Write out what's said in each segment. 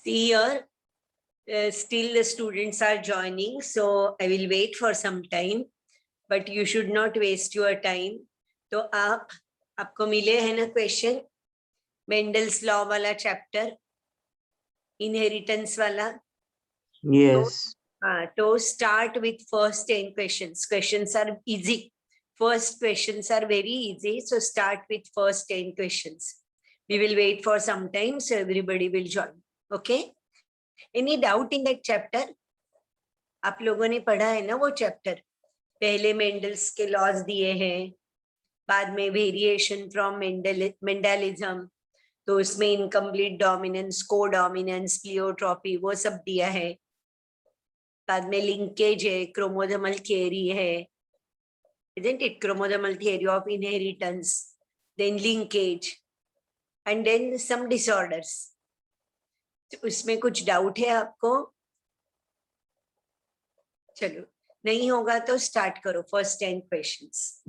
See here, still the students are joining, so I will wait for some time, but you should not waste your time. तो आपको मिले हैं ना question, Mendel's law वाला chapter, inheritance वाला? Yes. तो start with first 10 questions. Questions are easy. First questions are very easy, so start with first 10 questions. We will wait for some time, so everybody will join. Okay? Any doubt in that chapter? आप लोगों ने पढ़ा है ना वो chapter? पहले Mendel's के laws दिए हैं, बाद में वेरिएशन फ्रॉम मेंडलिज्म, तो उसमें इनकम्प्लीट डोमिनेंस, को डोमिनेंस, प्लियोट्रॉपी, वो सब दिया है. बाद में लिंकेज है, क्रोमोसोमल थियरी है, isn't it? Chromosomal theory of inheritance, then linkage, and then some disorders. तो उसमें कुछ डाउट है आपको? चलो, नहीं होगा तो स्टार्ट करो फर्स्ट 10 क्वेश्चंस.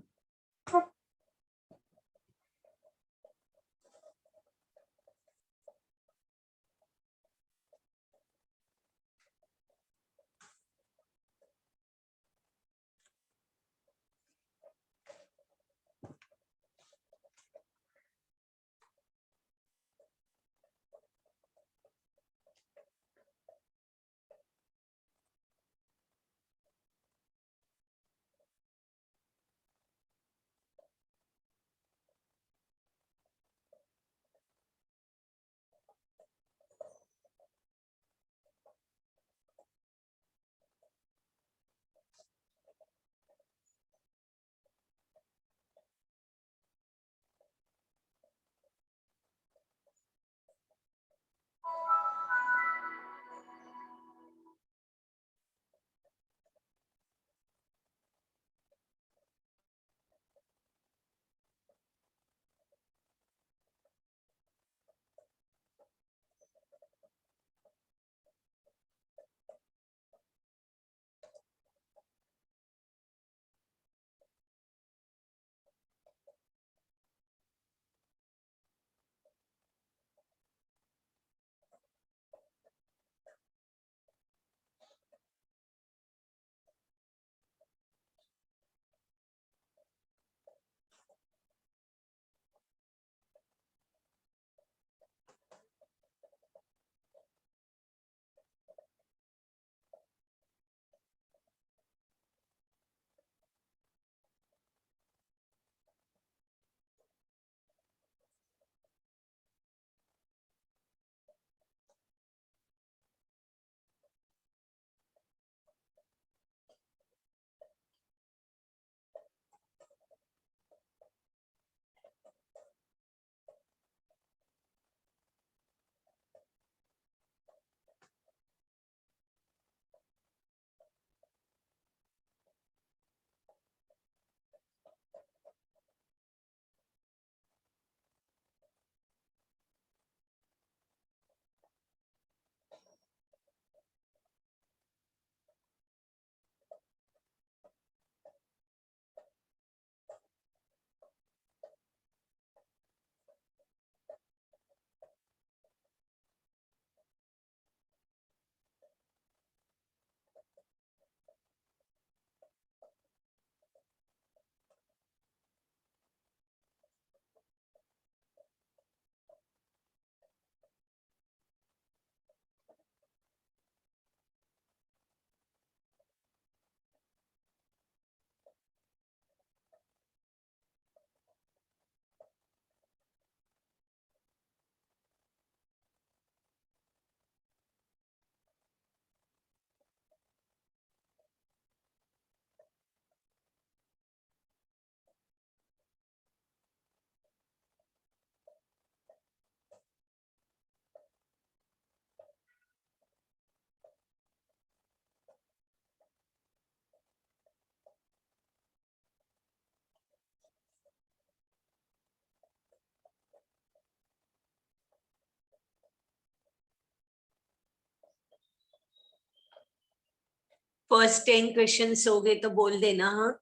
फर्स्ट 10 क्वेश्चंस हो गए तो बोल देना. हाँ,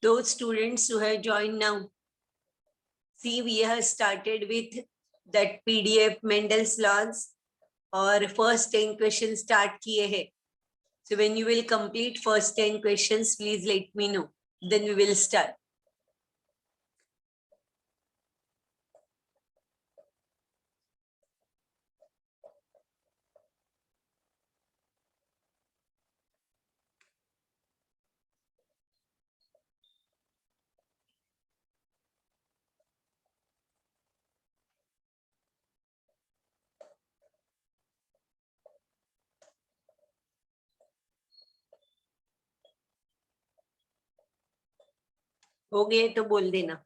those students who have joined now, See, we have started with that PDF Mendel's laws और first 10 questions start किए हैं. So when you will complete first 10 questions, please let me know. Then we will start. हो गए तो बोल देना.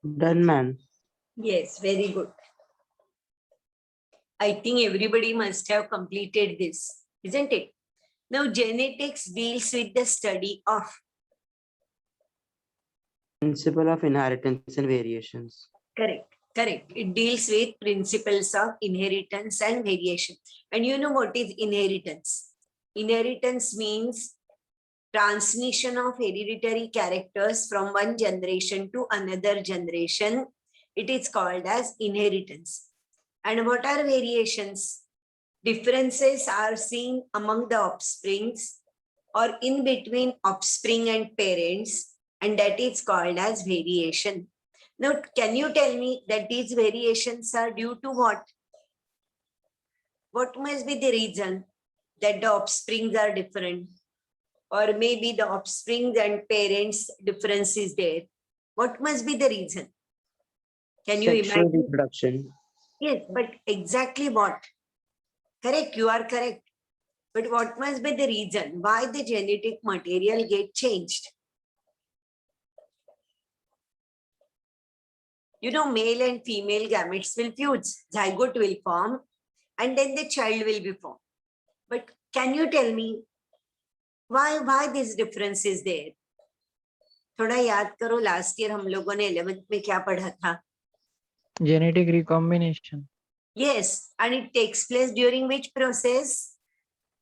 Done, ma'am. Yes, very good. I think everybody must have completed this, isn't it? Now, genetics deals with the study of. Principle of inheritance and variations. Correct, correct. It deals with principles of inheritance and variation. And you know what is inheritance? Inheritance means transmission of hereditary characters from one generation to another generation. It is called as inheritance. And what are variations? Differences are seen among the offsprings or in between offspring and parents, and that is called as variation. Now, can you tell me that these variations are due to what? What must be the reason that the offsprings are different? Or maybe the offspring and parents difference is there. What must be the reason? Can you Sexual imagine? reproduction. Yes, but exactly what? Correct, you are correct. But what must be the reason why the genetic material get changed? You know, male and female gametes will fuse, zygote will form, and then the child will be formed. But can you tell me why this difference is there? थोड़ा याद करो, last year हम लोगों ने 11th में क्या पढ़ा था? Genetic recombination. Yes, and it takes place during which process?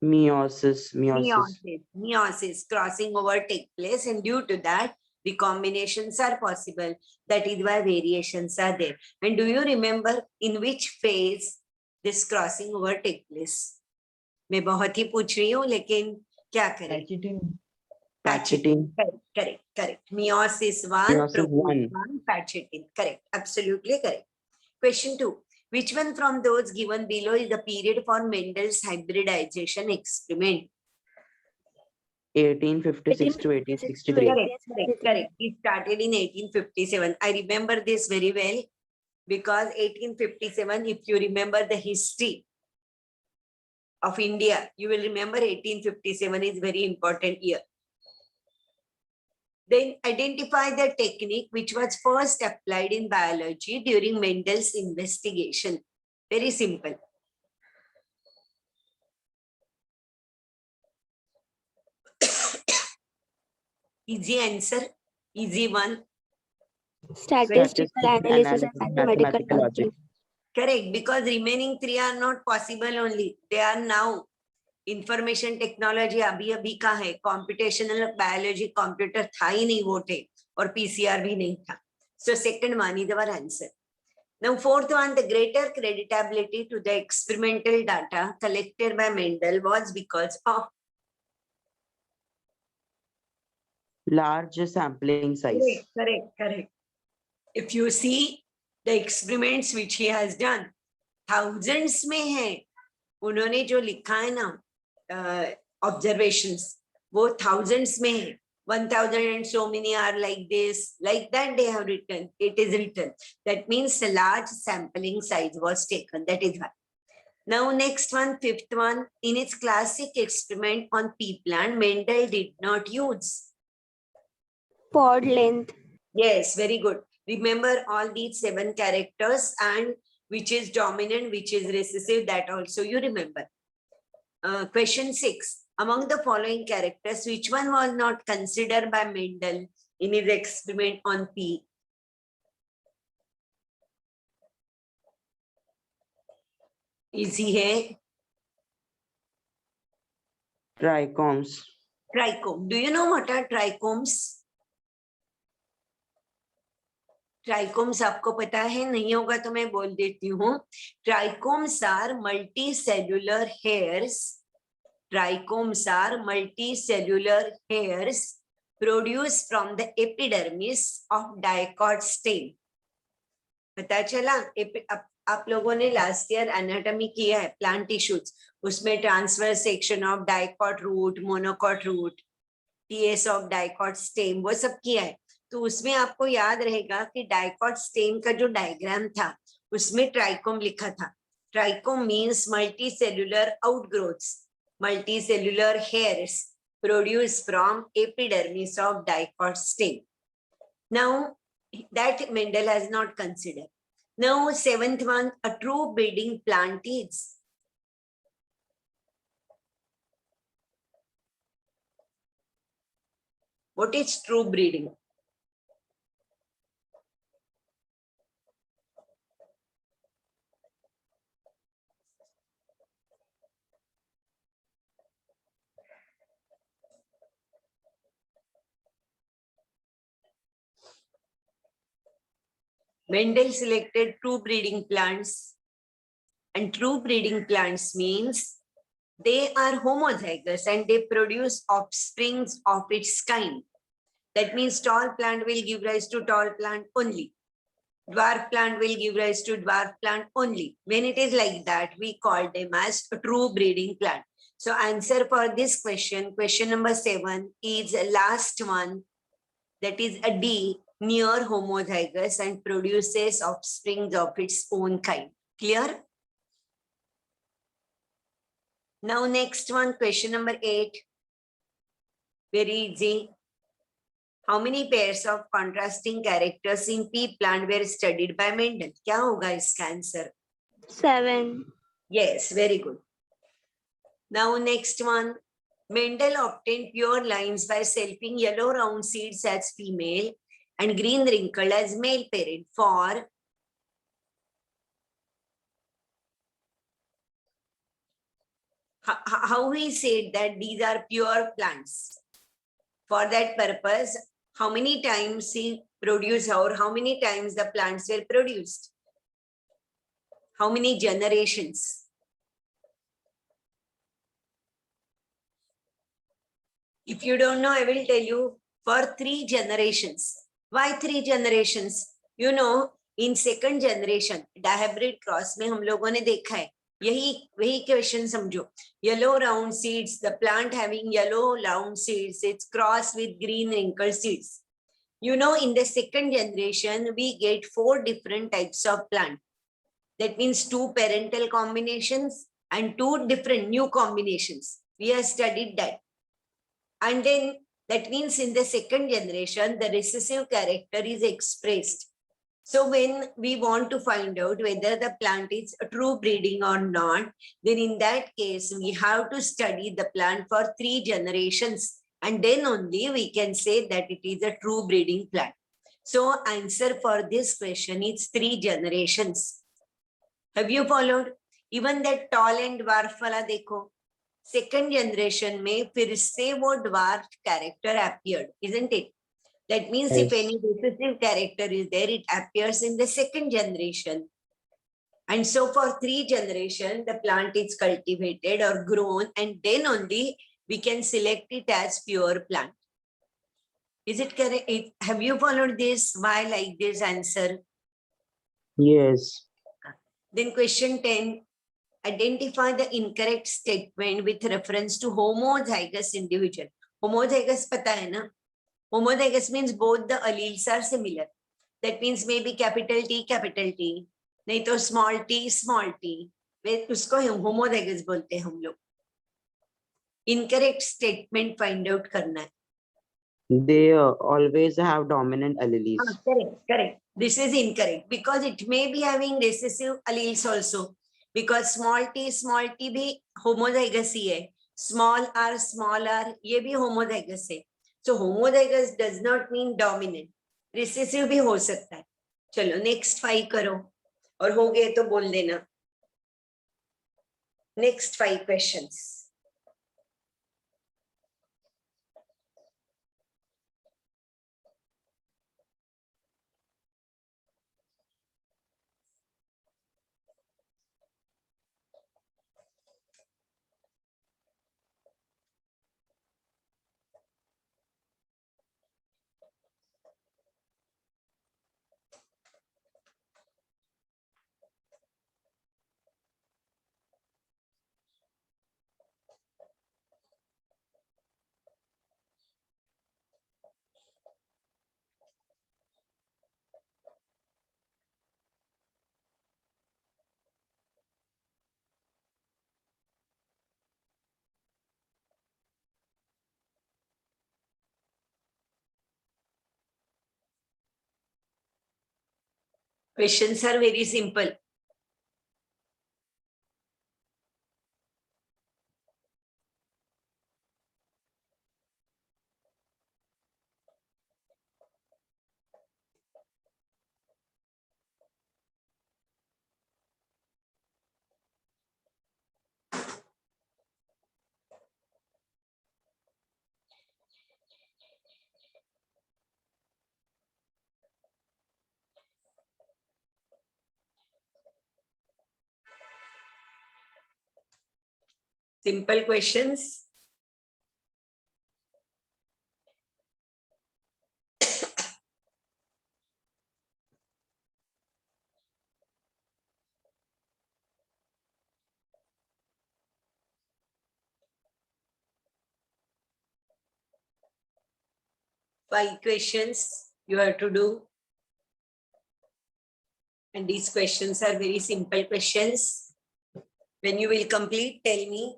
Meiosis. Meiosis, crossing over take place, and due to that, Recombinations are possible. That is why variations are there. And do you remember in which phase this crossing over take place? मैं बहुत ही पूछ रही हूँ, लेकिन क्या करें? Pachytene. Pachytene. Correct. Meiosis one, Meiosis one. pachytene. Correct. Absolutely correct. Question 2. Which one from those given below is the period for Mendel's hybridization experiment? 1856 to 1863. Correct. It started in 1857. I remember this very well because 1857, if you remember the history of India, you will remember 1857 is very important year. Then identify the technique which was first applied in biology during Mendel's investigation. Very simple. Easy answer, easy one. Statistical analysis and mathematical logic. Correct, because remaining three are not possible only. They are now. Information technology अभी का है. Computational biology computer था ही नहीं वो थे, और PCR भी नहीं था. So second one is our answer. Now fourth one, the greater creditability to the experimental data collected by Mendel was because of Large sampling size. Correct. If you see the experiments which he has done, thousands में है. उन्होंने जो लिखा है ना observations, वो thousands में है. 1000 and so many are like this, like that they have written. It is written. That means a large sampling size was taken. That is why. Now next one, fifth one. In its classic experiment on pea plant, Mendel did not use Pod length. Yes, very good. Remember all these 7 characters and which is dominant, which is recessive, that also you remember. Question 6. Among the following characters, which one was not considered by Mendel in his experiment on pea? Easy hai? Trichomes. Trichome. Do you know what are trichomes? Trichomes आपको पता है, नहीं होगा तो मैं बोल देती हूँ. Trichomes are multicellular hairs. Trichomes are multicellular hairs produce from the epidermis of dicot stem. पता चला? आप लोगों ने लास्ट ईयर एनाटॉमी किया है प्लांट टिश्यूज, उसमें transverse section of dicot root, monocot root, TS of dicot stem, वो सब किया है. तो उसमें आपको याद रहेगा कि डाइकॉट स्टेम का जो डायग्राम था उसमें ट्राइकोम लिखा था. Trichome means multicellular outgrowths, multicellular hairs produce from epidermis of dicot stem. Now that Mendel has not considered. Now seventh one, a true breeding plant is. What is true breeding? Mendel selected true breeding plants, and true breeding plants means they are homozygous and they produce offsprings of its kind. That means tall plant will give rise to tall plant only. Dwarf plant will give rise to dwarf plant only. When it is like that, we call them as a true breeding plant. So answer for this question, question number 7 is the last one, that is a D, near homozygous and produces offsprings of its own kind. Clear? Now next one, question number 8. Very easy. How many pairs of contrasting characters in pea plant were studied by Mendel? क्या होगा इसका answer? 7. Yes, very good. Now next one. Mendel obtained pure lines by selfing yellow round seeds as female and green wrinkle as male parent for how he said that these are pure plants. For that purpose, how many times he produced or how many times the plants were produced? How many generations? If you don't know, I will tell you for 3 generations. Why 3 generations? You know, in second generation, dihybrid cross में हम लोगों ने देखा है, वही question समझो. Yellow round seeds, the plant having yellow round seeds, it's crossed with green wrinkled seeds. You know, in the second generation, we get 4 different types of plant. That means 2 parental combinations and 2 different new combinations. We have studied that. And then that means in the second generation, the recessive character is expressed. So when we want to find out whether the plant is a true breeding or not, then in that case, we have to study the plant for 3 generations. And then only we can say that it is a true breeding plant. So answer for this question is 3 generations. Have you followed? Even that tall and dwarf wala dekho. Second generation में फिर से वो dwarf character appeared, isn't it? That means if Yes. any recessive character is there, it appears in the second generation. And so for 3 generations, the plant is cultivated or grown, and then only we can select it as pure plant. Is it correct? Have you followed this? Why like this answer? Yes. Then question 10. Identify the incorrect statement with reference to homozygous individual. Homozygous पता है ना? Homozygous means both the alleles are similar. That means maybe capital T, नहीं तो small t. वे उसको homozygous बोलते हैं हम लोग. Incorrect statement find out करना है. They always have dominant alleles. Correct. This is incorrect because it may be having recessive alleles also. Because small t भी homozygous ही है. Small r ये भी homozygous है. So homozygous does not mean dominant. Recessive भी हो सकता है. चलो next 5 करो और हो गए तो बोल देना. Next 5 questions. Questions are very simple. Simple questions. Five questions you have to do. And these questions are very simple questions. When you will complete, tell me.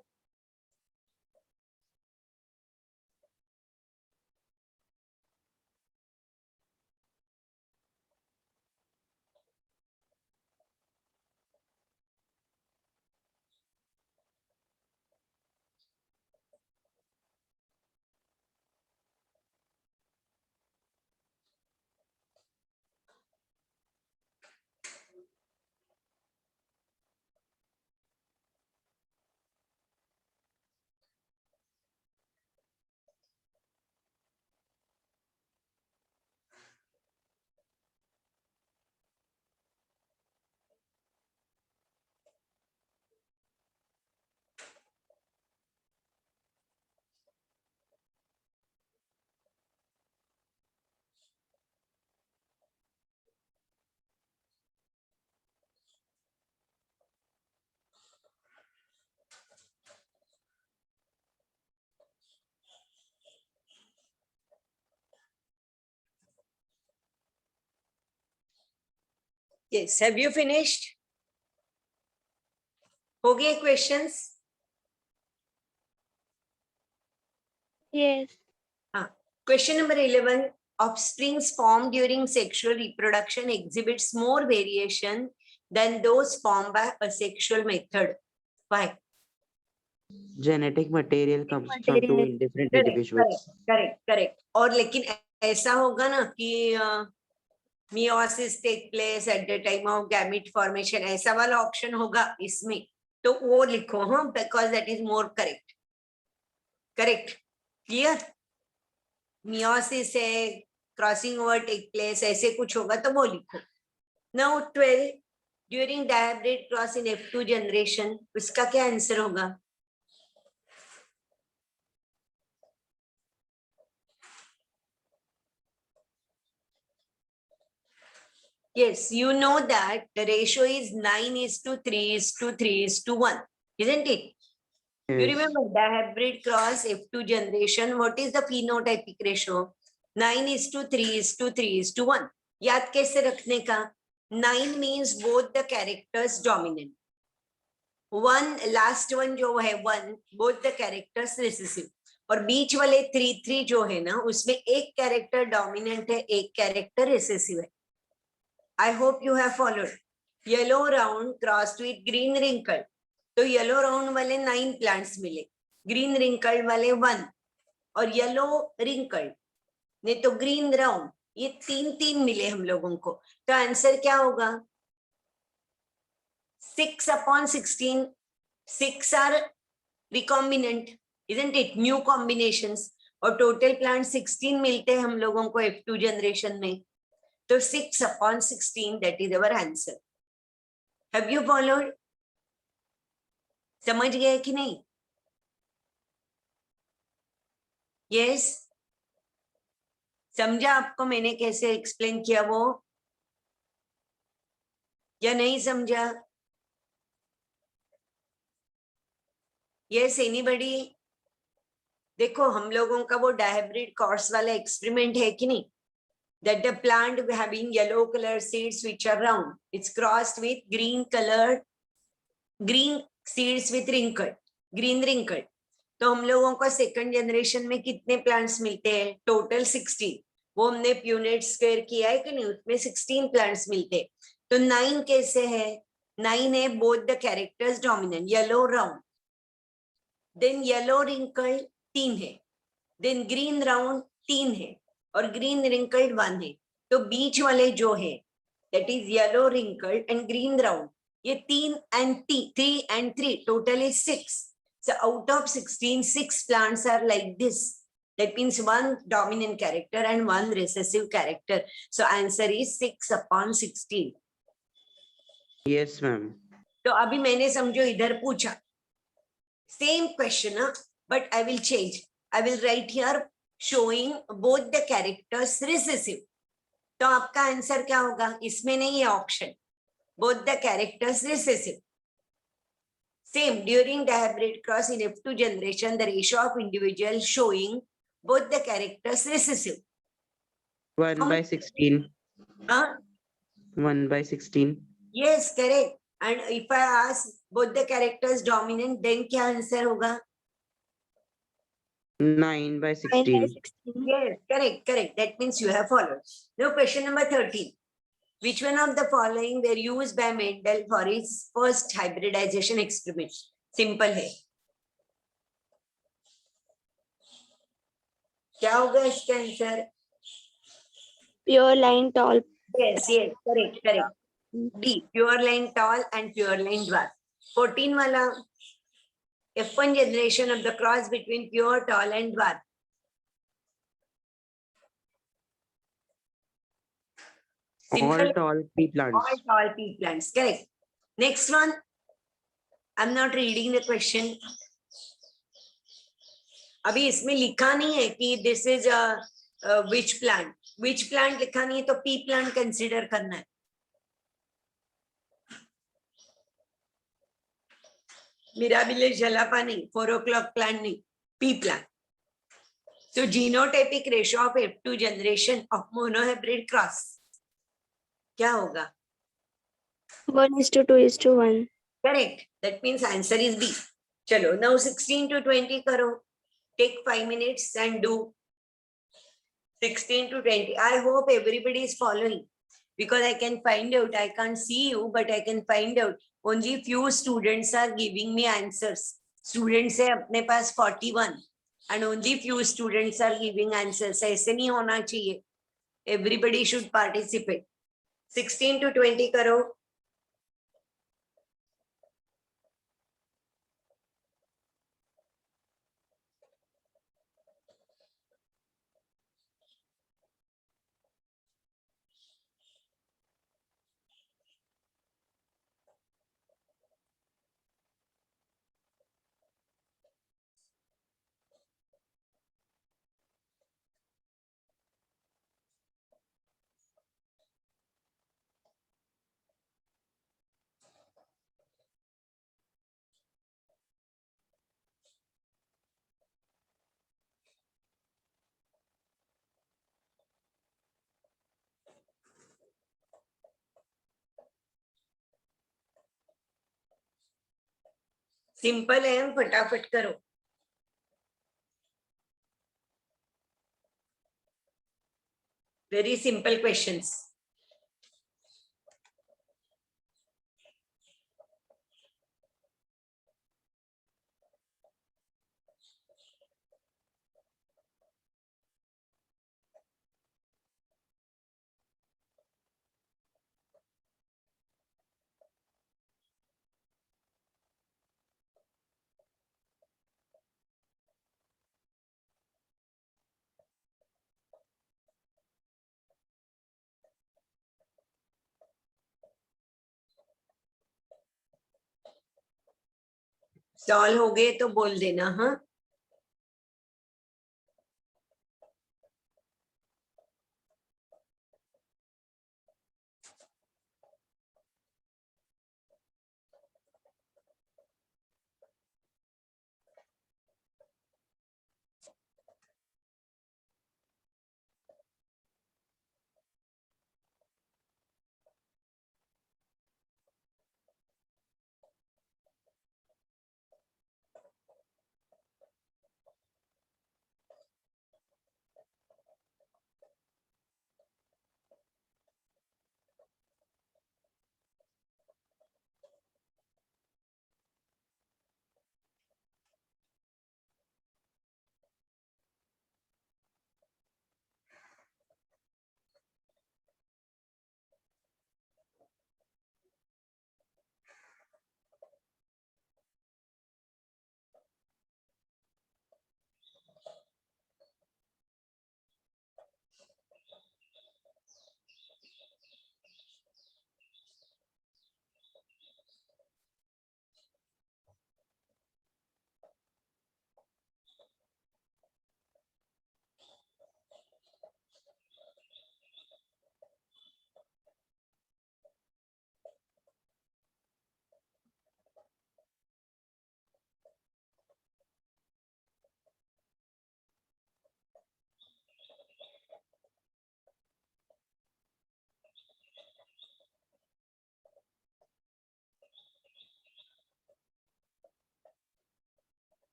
Yes, have you finished? हो गए questions? Yes. Question number 11. Offsprings formed during sexual reproduction exhibits more variation than those formed by asexual method. Why? Genetic material comes from two Material. different Correct, individuals. correct. और लेकिन ऐसा होगा ना कि meiosis take place at the time of gamete formation, ऐसा वाला option होगा इसमें, तो वो लिखो हाँ, because that is more correct. Correct. Clear? Meiosis है, crossing over take place, ऐसे कुछ होगा तो वो लिखो. Now 12, during dihybrid cross in F2 generation, उसका क्या आंसर होगा? Yes, you know that the ratio is 9:3:3:1, isn't it? You Yes. remember dihybrid cross F2 generation, what is the phenotypic ratio? 9:3:3:1. याद कैसे रखने का? 9 means both the characters dominant. 1 last one जो है 1 both the characters recessive. और बीच वाले 3 जो है ना उसमें एक कैरेक्टर डोमिनेंट है, एक कैरेक्टर रिसेसिव है. I hope you have followed. Yellow round crossed with green wrinkle. तो येलो राउंड वाले 9 प्लांट्स मिले, ग्रीन रिंकल वाले 1 और येलो रिंकल ने तो ग्रीन राउंड, ये 3 मिले हम लोगों को. तो आंसर क्या होगा? 6/16. 6 are recombinant, isn't it? New combinations. और टोटल प्लांट 16 मिलते हैं हम लोगों को F2 जनरेशन में. तो 6/16, that is our answer. Have you followed? समझ गए कि नहीं? Yes? समझा आपको मैंने कैसे एक्सप्लेन किया वो, या नहीं समझा? Yes, anybody? देखो हम लोगों का वो डायब्रिड कोर्स वाला एक्सपेरिमेंट है कि नहीं? That the plant having yellow color seeds which are round, it's crossed with green seeds with wrinkled, green wrinkled. तो हम लोगों को सेकंड जनरेशन में कितने प्लांट्स मिलते हैं? टोटल 16. वो हमने प्यूनेट स्क्वायर किया है कि नहीं, उसमें 16 प्लांट्स मिलते हैं. तो 9 कैसे है? 9 है both the characters dominant, yellow round, then yellow wrinkle 3 है, देन ग्रीन राउंड 3 है और ग्रीन रिंकल्ड 1 है. तो बीच वाले जो है that is yellow wrinkled and green round, ये 3 and 3 total is 6. So out of 16, 6 plants are like this. That means 1 dominant character and 1 recessive character. So answer is 6/16. Yes, ma'am. तो अभी मैंने समझो इधर पूछा same question, but I will change. I will write here showing both the characters recessive. तो आपका answer क्या होगा? इसमें नहीं है option, both the characters recessive. Same, during dihybrid cross in F2 generation, the ratio of individuals showing both the characters recessive. 1/16. Huh? 1/16. Yes, correct. And if I ask both the characters dominant, then क्या answer होगा? 9/16. 9/16. Yes, correct. That means you have followed. Now question number 13. Which one of the following were used by Mendel for his first hybridization experiment? Simple है. क्या होगा इसका answer? Pure line tall. Yes, correct. D, pure line tall and pure line dwarf. 14 वाला F1 generation of the cross between pure tall and dwarf. All Simple. tall pea plants. All tall pea plants, correct. Next one, I'm not reading the question. अभी इसमें लिखा नहीं है कि this is a which plant. Which plant लिखा नहीं है तो pea plant consider करना है. Mirabilis jalapa नहीं, 4 o'clock plant नहीं, pea plant. So genotypic ratio of F2 generation of monohybrid cross क्या होगा? 1:2:1. Correct. That means answer is B. Chalo, now 16 to 20 karo. Take 5 minutes and do 16 to 20. I hope everybody is following because I can find out. I can't see you, but I can find out. Only few students are giving me answers. Students say अपने पास 41 and only few students are giving answers. ऐसे नहीं होना चाहिए. Everybody should participate. 16 to 20 करो. Simple है, फटाफट करो. Very simple questions. Solve हो गए तो बोल देना. हाँ,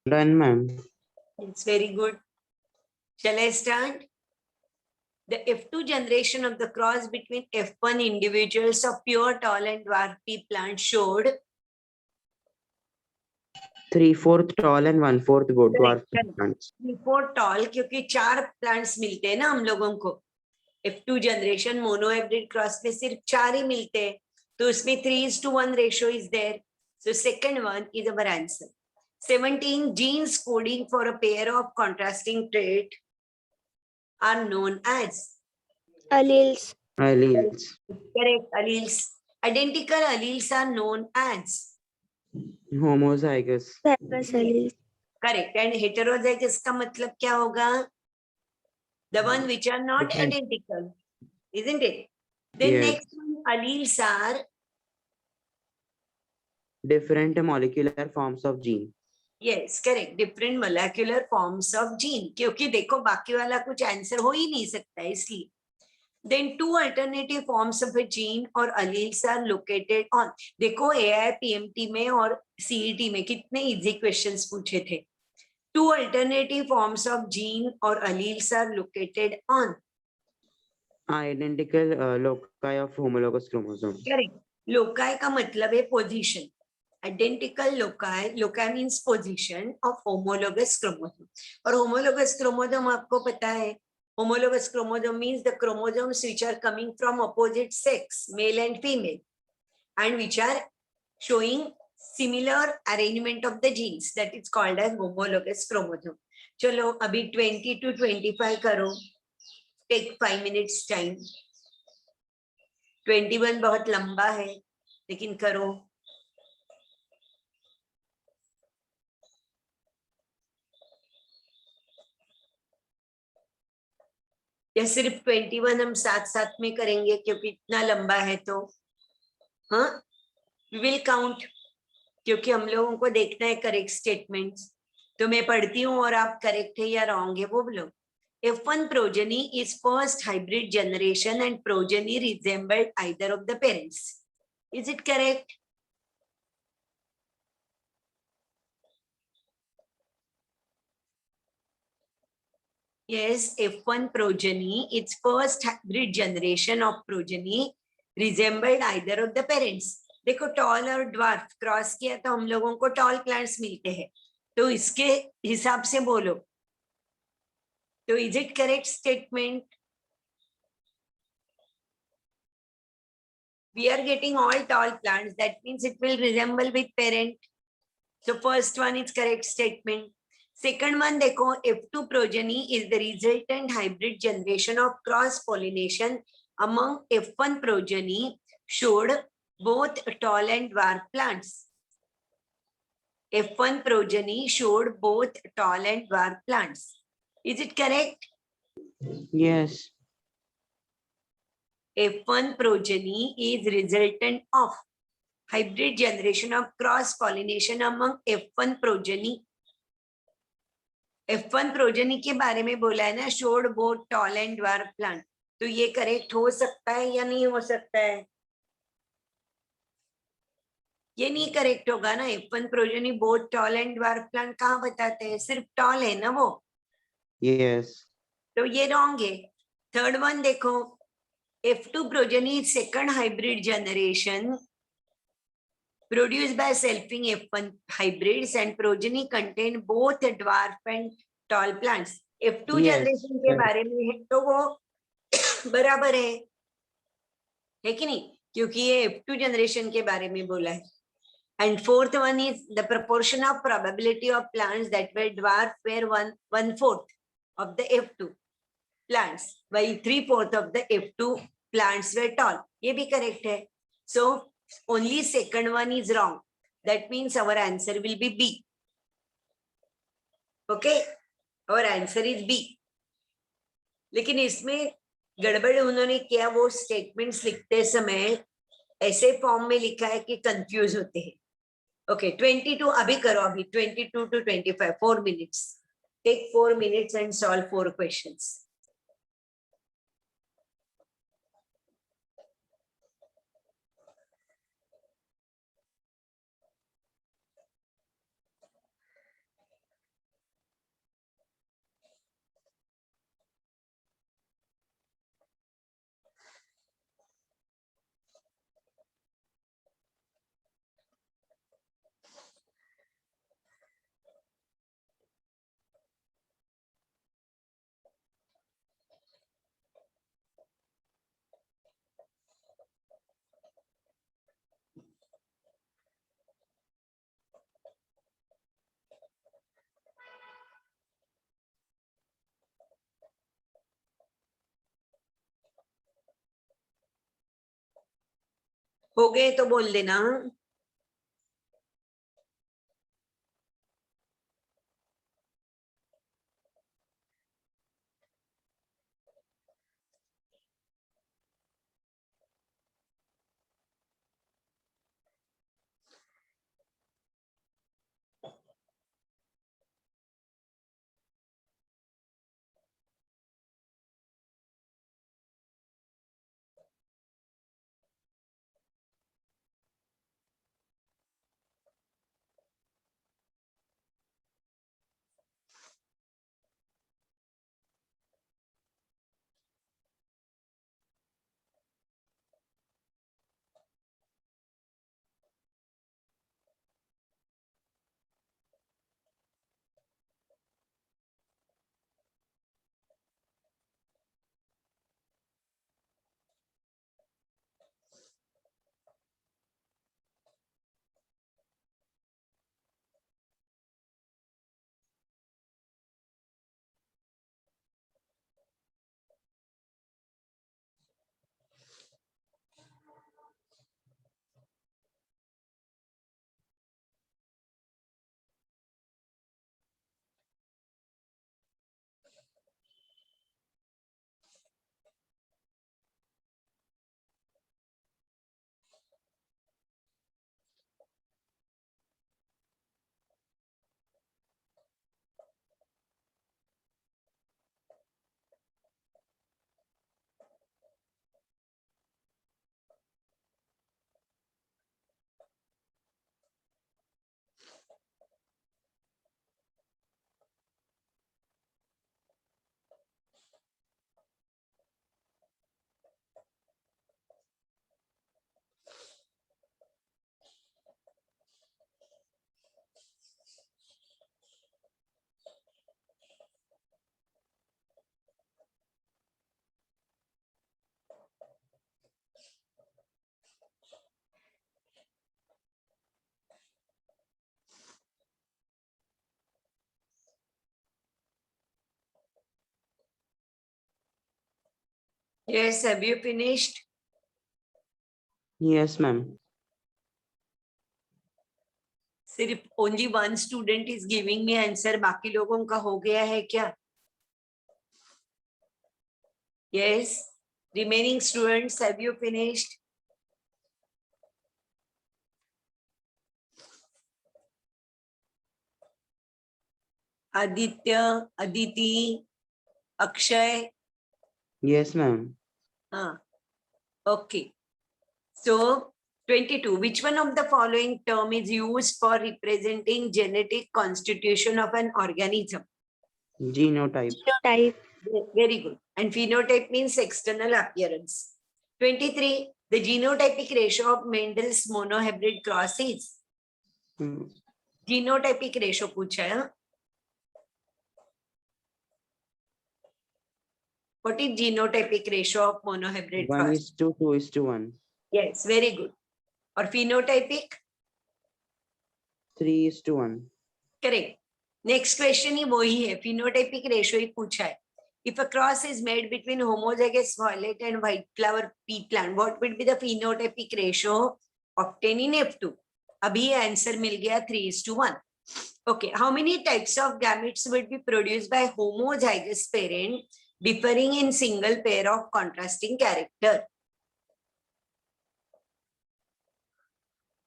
Done, ma'am. it's very good. Shall I start? The F2 generation of the cross between F1 individuals of pure tall and dwarf pea plant showed 3/4 tall and 1/4 dwarf Correct. plants. before tall क्योंकि 4 plants मिलते हैं ना हम लोगों को. F2 generation monohybrid cross में सिर्फ 4 ही मिलते हैं, तो उसमें 3:1 ratio is there. So second one is our answer. 17 genes coding for a pair of contrasting trait are known as. Alleles. Alleles. Correct. Alleles. Identical alleles are known as. Homozygous. Zygous alleles. Correct. And heterozygous का मतलब क्या होगा? The one which are not Different. identical, isn't it? Then Yes. next one, alleles are different molecular forms of gene. Yes correct, different molecular forms of gene, क्योंकि देखो बाकी वाला कुछ answer हो ही नहीं सकता है इसलिए. Then two alternative forms of a gene or alleles are located on. देखो AIPMT में और CET में कितने इजी क्वेश्चंस पूछे थे. Two alternative forms of gene or alleles are located on. Identical loci of homologous chromosomes. Correct. Loci का मतलब है position. Identical loci, loci means position of homologous chromosome. और homologous chromosome आपको पता है, homologous chromosome means the chromosomes which are coming from opposite sex, male and female, and which are showing similar arrangement of the genes, that is called as homologous chromosome. चलो अभी 20 to 25 करो, take 5 minutes time. 21 बहुत लंबा है, लेकिन करो. या सिर्फ 21 हम साथ साथ में करेंगे क्योंकि इतना लंबा है तो हाँ वी विल काउंट, क्योंकि हम लोगों को देखना है करेक्ट स्टेटमेंट्स. तो मैं पढ़ती हूँ और आप करेक्ट है या रॉन्ग है वो बोलो. F1 progeny is first hybrid generation and progeny resembled either of the parents. Is it correct? Yes, F1 progeny, its first hybrid generation of progeny resembled either of the parents. देखो toll और dwarf cross किया तो हम लोगों को tall plants मिलते हैं, तो इसके हिसाब से बोलो. तो is it correct statement? We are getting all tall plants, that means it will resemble with parent. So first one is correct statement. Second one देखो, F2 progeny is the resultant hybrid generation of cross pollination among F1 progeny showed both tall and dwarf plants. F1 progeny showed both tall and dwarf plants. Is it correct? Yes. F1 progeny is resultant of hybrid generation of cross pollination among F1 progeny. F1 progeny के बारे में बोला है ना, showed both tall and dwarf plant. तो ये correct हो सकता है या नहीं हो सकता है? ये नहीं करेक्ट होगा ना. F1 progeny both tall and dwarf plant कहाँ बताते हैं? सिर्फ tall है ना वो. Yes. तो ये रॉन्ग है. थर्ड वन देखो, F2 progeny second hybrid generation produced by selfing F1 hybrids and progeny contain both dwarf and tall plants. F2 Yes. Generation के बारे में है तो वो बराबर है कि नहीं? क्योंकि ये F2 जनरेशन के बारे में बोला है. And fourth one is the proportion of probability of plants that were dwarf were 1/4 of the F2 plants, while 3/4 of the F2 plants were tall. ये भी correct है. So only second one is wrong. That means our answer will be B. Okay, our answer is B. लेकिन इसमें गड़बड़ उन्होंने किया, वो statements लिखते समय ऐसे फॉर्म में लिखा है कि कंफ्यूज होते हैं. ओके 22 अभी करो, अभी 22 to 25 4 minutes. Take 4 minutes and solve 4 questions. हो गए तो बोल देना. Yes, have you finished? Yes, ma'am. सिर्फ only one student is giving me answer, बाकी लोगों का हो गया है क्या? Yes, remaining students, have you finished? Aditya, Aditi, Akshay. Yes, ma'am. Okay. So 22, which one of the following term is used for representing genetic constitution of an organism? Genotype. Genotype. Very good. And phenotype means external appearance. 23, the genotypic ratio of Mendel's monohybrid cross is? Hmm, Genotypic ratio पूछा है हाँ? What is genotypic ratio of monohybrid 1 cross? is to 2 is to 1. Yes, very good. और phenotypic? 3 is to 1. Correct. Next question ही वही है, phenotypic ratio ही पूछा है. If a cross is made between homozygous violet and white flower pea plant, what would be the phenotypic ratio obtained in F2? अभी ये answer मिल गया 3:1. Okay, how many types of gametes would be produced by homozygous parent differing in single pair of contrasting character?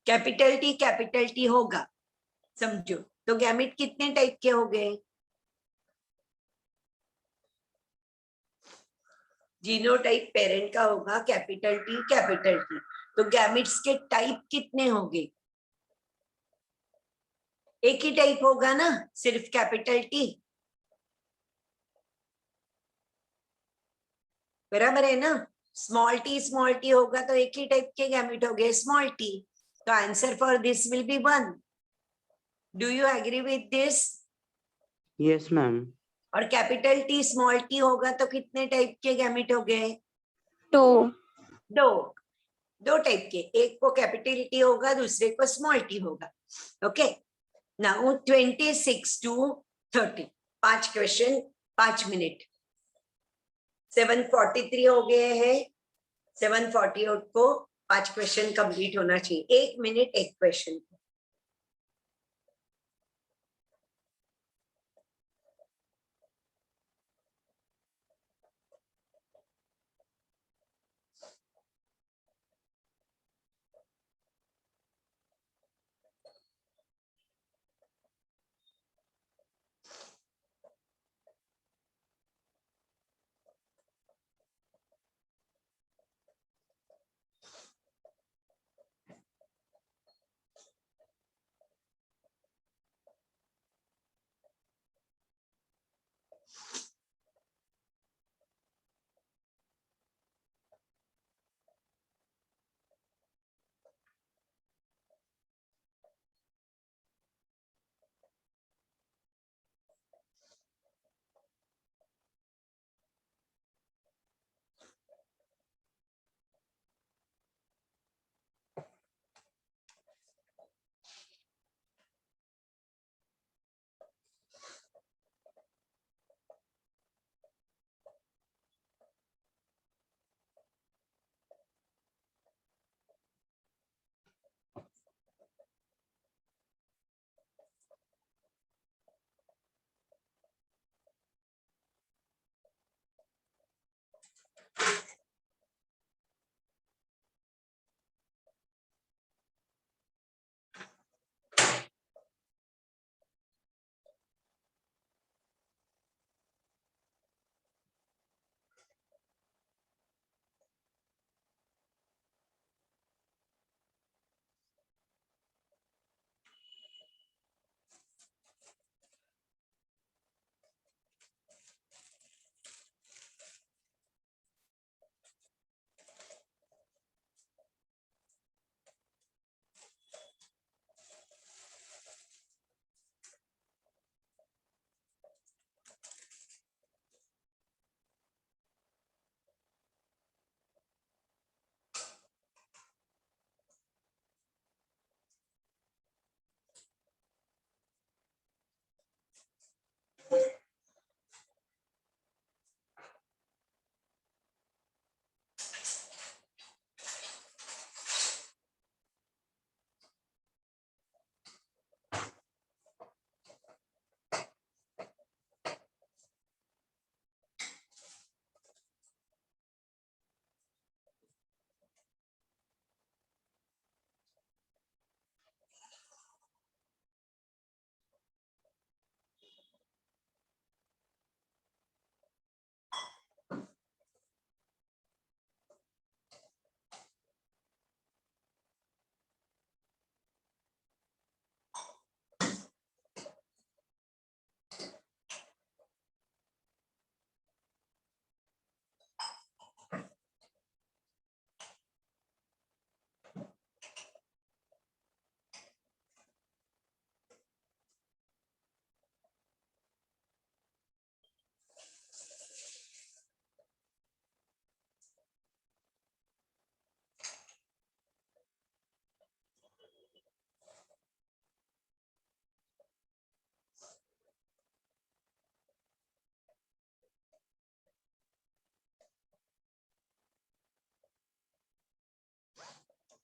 Capital T होगा, समझो. तो gamete कितने type के हो गए? जीनोटाइप पेरेंट का होगा कैपिटल टी. तो गैमेट्स के टाइप कितने होंगे? एक ही टाइप होगा ना, सिर्फ कैपिटल टी. बराबर है ना? स्मॉल टी होगा तो एक ही टाइप के गैमेट हो गए, स्मॉल टी. तो answer for this will be 1. Do you agree with this? Yes, ma'am. और कैपिटल टी स्मॉल टी होगा तो कितने टाइप के गैमेट हो गए? 2. दो टाइप के, एक को कैपिटल टी होगा, दूसरे को स्मॉल टी होगा. Okay, now 26 to 30, 5 question 5 minute. 7:43 हो गए हैं. 7:48 को 5 क्वेश्चन कंप्लीट होना चाहिए. 1 मिनट 1 क्वेश्चन.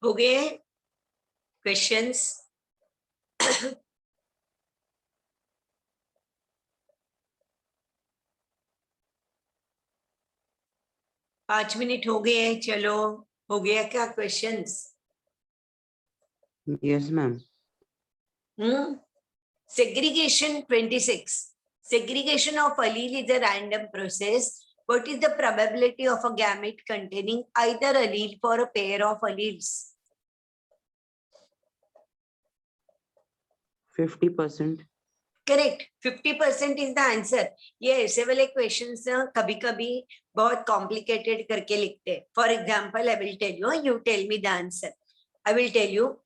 हो गए क्वेश्चंस? 5 मिनट हो गए, चलो हो गया क्या questions? Yes, ma'am. Segregation 26. Segregation of allele is a random process. What is the probability of a gamete containing either allele for a pair of alleles? 50%. Correct. 50% is the answer. ये ऐसे वाले questions कभी कभी बहुत complicated करके लिखते हैं. For example, I will tell you, you tell me the answer. I will tell you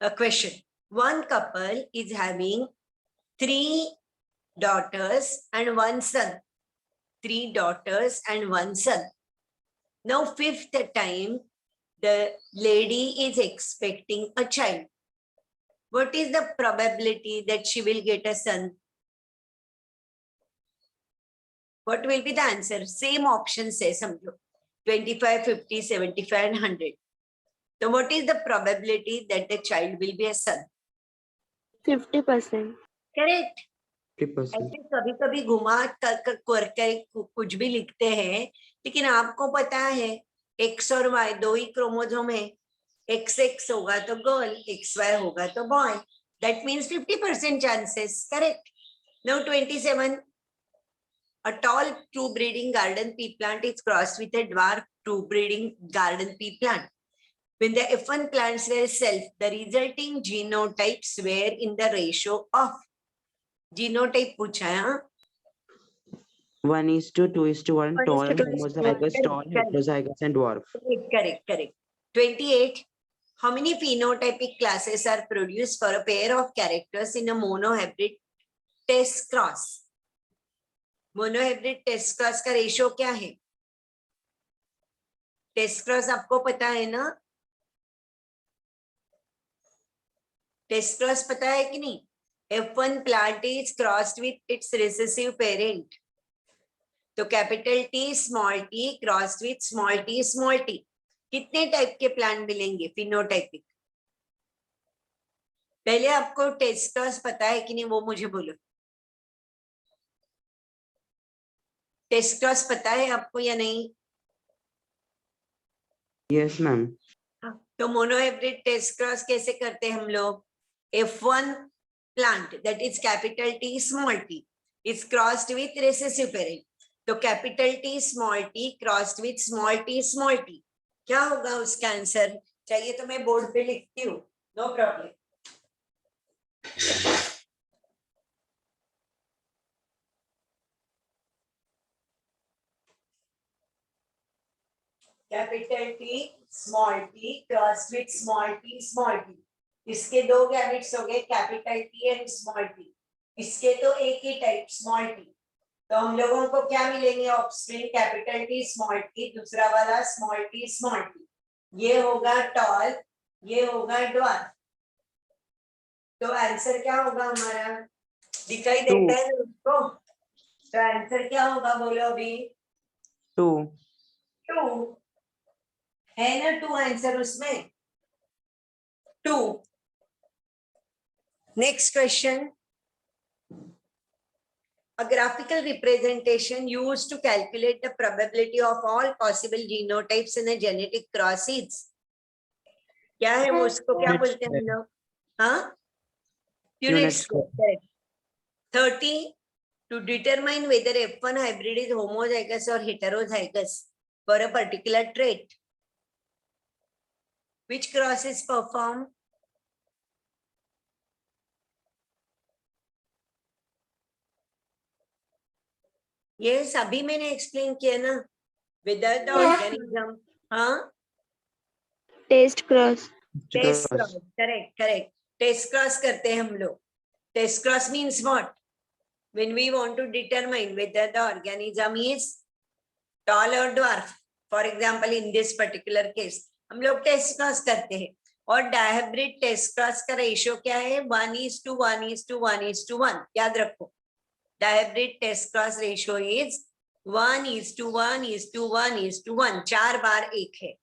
a question. One couple is having 3 daughters and 1 son. 3 daughters and 1 son. Now, 5th time, the lady is expecting a child. What is the probability that she will get a son? What will be the answer? Same option says समझो 25, 50, 75 and 100. So what is the probability that the child will be a son? 50%. Correct. 50%. ऐसे कभी कभी घुमा कर कुछ भी लिखते हैं, लेकिन आपको पता है एक्स और वाई 2 ही क्रोमोसोम है. XX होगा तो गर्ल, XY होगा तो boy. That means 50% chances. Correct. Now 27. A tall true breeding garden pea plant is crossed with a dwarf true breeding garden pea plant. When the F1 plants were self, the resulting genotypes were in the ratio of. Genotype पूछा है, हाँ? 1:2:1, 1:2:1. tall, homozygous, tall, heterozygous, and dwarf. Correct. 28. How many phenotypic classes are produced for a pair of characters in a monohybrid test cross? Monohybrid test cross का ratio क्या है? Test cross आपको पता है ना? टेस्ट क्रॉस पता है कि नहीं? F1 plant is crossed with its recessive parent. तो capital T small t crossed with small t. कितने टाइप के प्लांट मिलेंगे फिनोटाइपिक? पहले आपको टेस्ट क्रॉस पता है कि नहीं वो मुझे बोलो. टेस्ट क्रॉस पता है आपको या नहीं? Yes, ma'am. तो मोनोहाइब्रिड टेस्ट क्रॉस कैसे करते हैं हम लोग? F1 plant that is capital T small t is crossed with recessive parent. तो capital T small t crossed with small t. क्या होगा उसका आंसर? चाहिए तो मैं बोर्ड पे लिखती हूँ, no problem. Capital T small t crossed with small t. इसके 2 गैमेट्स हो गए, capital T and small t. इसके तो एक ही टाइप स्मॉल t. तो हम लोगों को क्या मिलेंगे? Offspring capital T small t, दूसरा वाला स्मॉल t. ये होगा टॉल, ये होगा ड्वार्फ. तो आंसर क्या होगा हमारा? दिखाई देता है उसको? तो आंसर क्या होगा बोलो अभी? 2 है ना? 2 आंसर उसमें 2. Next question. A graphical representation used to calculate the probability of all possible genotypes in a genetic cross is. क्या है वो? उसको क्या बोलते हैं हम लोग? हाँ, Punnett square. Correct. 30. To determine whether F1 hybrid is homozygous or heterozygous for a particular trait, which cross is performed? ये सभी मैंने एक्सप्लेन किया ना. Whether the organism, हाँ, Test cross. Test cross. Correct. Test cross करते हैं हम लोग. Test cross means what? When we want to determine whether the organism is tall और dwarf. For example in this particular case हम लोग test cross करते हैं. और डायहाइब्रिड टेस्ट क्रॉस का रेशियो क्या है? 1:1:1:1. याद रखो, dihybrid test cross ratio is 1:1:1:1. 4 बार 1 है.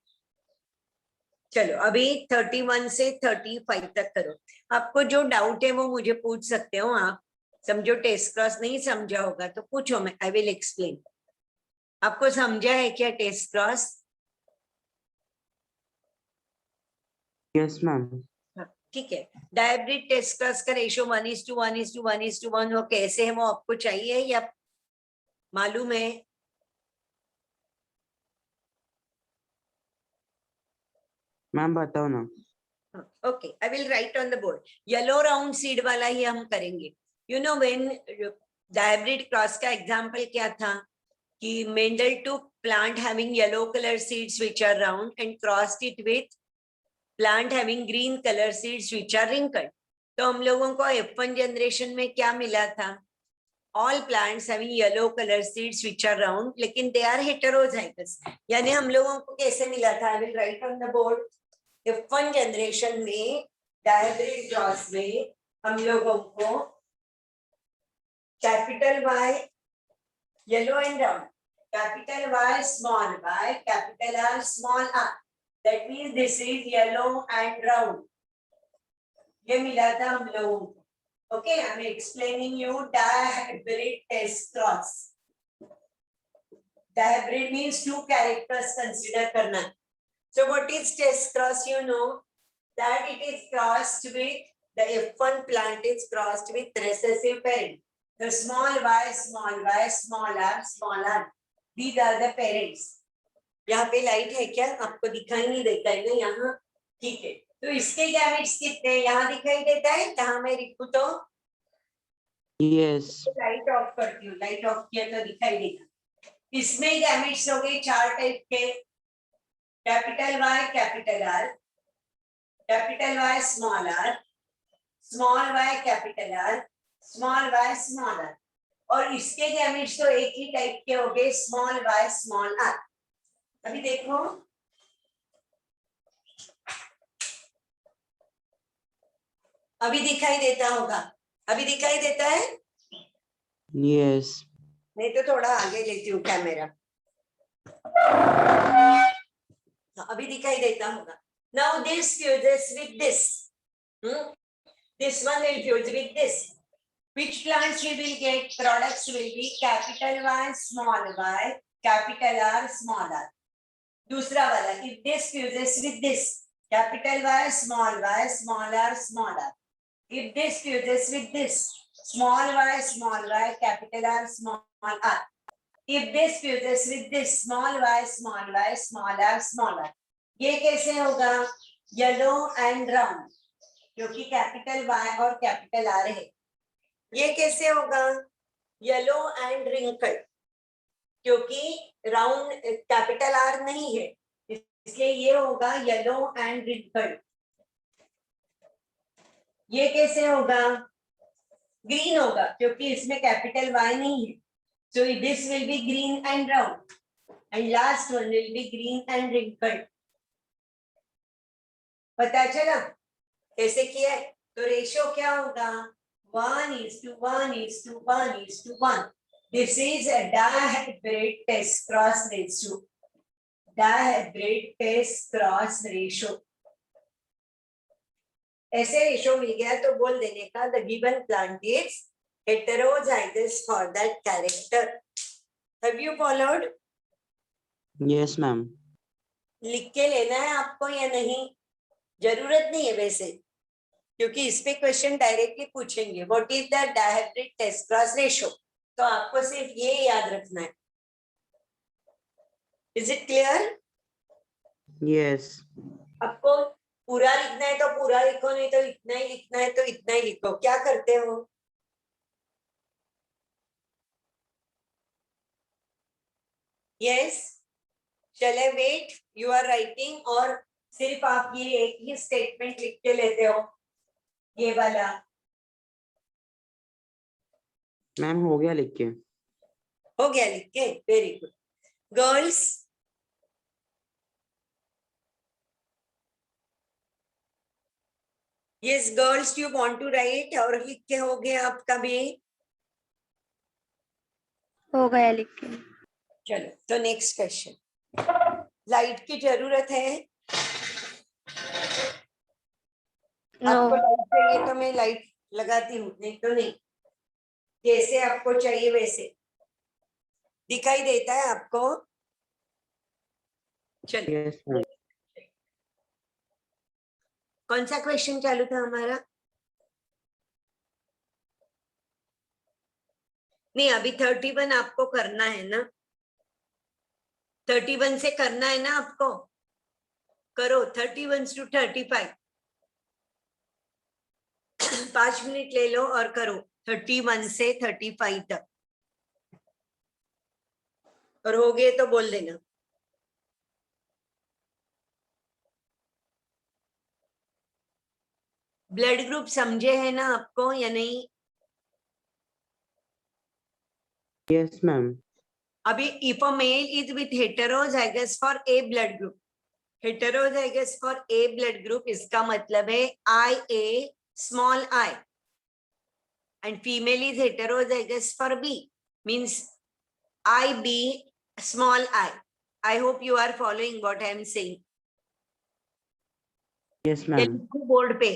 चलो अभी 31 से 35 तक करो। आपको जो डाउट है वो मुझे पूछ सकते हो आप। समझो टेस्ट क्रॉस नहीं समझा होगा तो पूछो, मैं आई विल एक्सप्लेन। आपको समझा है क्या टेस्ट क्रॉस? Yes ma'am. ठीक है। डायब्रिड टेस्ट क्रॉस का रेशियो 1:1:1:1:1 वो कैसे है वो आपको चाहिए या मालूम है? मैम बताओ ना। Okay, I will right on the board. Yellow round seed वाला ही हम करेंगे। You know when dihybrid cross का एग्जांपल क्या था कि Mendel took plant having yellow color seeds which are round and crossed it with plant having green color seeds which are wrinkled। तो हम लोगों को F1 जनरेशन में क्या मिला था? All plants having yellow color seeds which are round, लेकिन they are heterozygous। यानी हम लोगों को कैसे मिला था? I will write on the board। F1 generation में डायब्रिड क्रॉस में हम लोगों को capital Y yellow and round, capital Y small y, capital R small r, that means this is yellow and round। ये मिला था हम लोगों को। Okay, I am explaining you dihybrid test cross। Dihybrid means two characters consider करना। So what is test cross? You know that it is crossed with the F1 plant is crossed with recessive parent। The small y, small y, small r, small r, these are the parents। यहाँ पे light है क्या? आपको दिखाई नहीं देता है ना यहाँ? ठीक है, तो इसके गैमेट्स कितने यहाँ दिखाई देता है? यहाँ मैं लिखूं तो यस। लाइट ऑफ करती हूँ, लाइट ऑफ किया तो दिखाई देगा। इसमें गैमेट्स हो गए 4 टाइप के। Capital Y capital R, capital Y small r, small y capital R, small y small r। और इसके गैमेट्स तो एक ही टाइप के हो गए, स्मॉल y स्मॉल r। अभी देखो अभी दिखाई देता होगा, अभी दिखाई देता है? यस। नहीं तो थोड़ा आगे लेती हूँ कैमरा। अभी दिखाई देता होगा। Now this fuses with this, this one will fuse with this। Which plants we will get? Products will be capital Y small y, capital R small r। दूसरा वाला, if this fuses with this, capital Y small y, small r small r। If this fuses with this, small y, capital R small r। If this fuses with this, small y, small r small r। ये कैसे होगा? Yellow and round, क्योंकि capital Y और capital R है। ये कैसे होगा? Yellow and wrinkled, क्योंकि राउंड कैपिटल R नहीं है, इसलिए ये होगा येलो एंड रिंकल्ड। ये कैसे होगा? ग्रीन होगा, क्योंकि इसमें कैपिटल Y नहीं है। So this will be green and round, and last one will be green and wrinkled। पता चला कैसे किया है? तो रेशियो क्या होगा? 1:1:1:1। This is a dihybrid test cross ratio। dihybrid test cross ratio। ऐसे रेशियो मिल गया तो बोल देने का the given plant is heterozygous for that character। Have you followed? Yes ma'am. लिख के लेना है आपको या नहीं? जरूरत नहीं है वैसे, क्योंकि इस पे क्वेश्चन डायरेक्टली पूछेंगे what is the dihybrid test cross ratio. तो आपको सिर्फ ये याद रखना है। Is it clear? यस। आपको पूरा लिखना है तो पूरा लिखो, नहीं तो इतना ही लिखना है तो इतना ही लिखो। क्या करते हो? यस, चले वेट, यू आर राइटिंग, और सिर्फ आप ये एक ही स्टेटमेंट लिख के लेते हो, ये वाला। मैम हो गया लिख के। हो गया लिख के? Very good. Girls, yes girls, you want to write? और लिख के हो गया आपका भी? हो गया लिख के। चलो तो नेक्स्ट क्वेश्चन। लाइट की जरूरत है? आपको No. लाइट चाहिए तो मैं लाइट लगाती हूँ, नहीं तो नहीं, जैसे आपको चाहिए वैसे। दिखाई देता है आपको? चलिए, Yes, ma'am. कौन सा क्वेश्चन चालू था हमारा? नहीं, अभी 31 आपको करना है ना, 31 से करना है ना आपको, करो 31 to 35। 5 मिनट ले लो और करो 31 से 35 तक, और हो गए तो बोल देना। ब्लड ग्रुप समझे है ना आपको या नहीं? Yes, ma'am. अभी if a male is with heterozygous for A blood group, heterozygous for A blood group, इसका मतलब है IA small I, and female is heterozygous for B, means IB small I. I hope you are following what I am saying. Yes, ma'am. Board पे,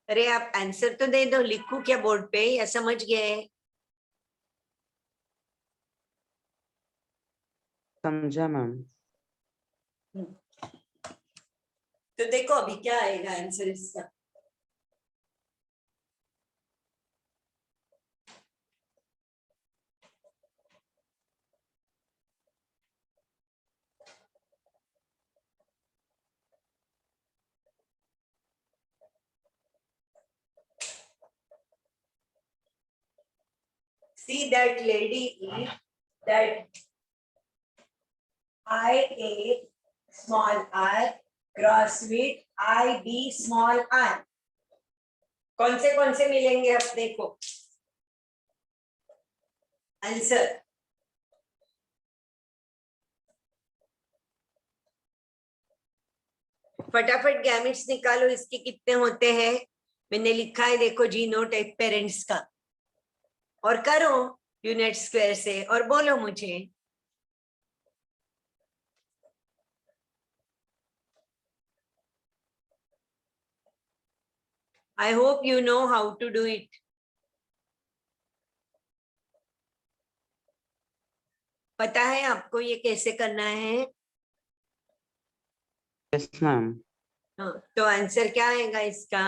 अरे आप answer तो दे दो, लिखू क्या बोर्ड पे, या समझ गए? समझा मैम। तो देखो अभी क्या आएगा आंसर इसका। See that lady is that IA small I cross with IB small I, कौन से मिलेंगे अब देखो आंसर। फटाफट गैमेट्स निकालो, इसके कितने होते हैं, मैंने लिखा है देखो जीनोटाइप पेरेंट्स का, और करो यूनिट स्क्वायर से और बोलो मुझे। I hope you know how to do it. पता है आपको ये कैसे करना है? Yes ma'am. हाँ, तो आंसर क्या आएगा इसका?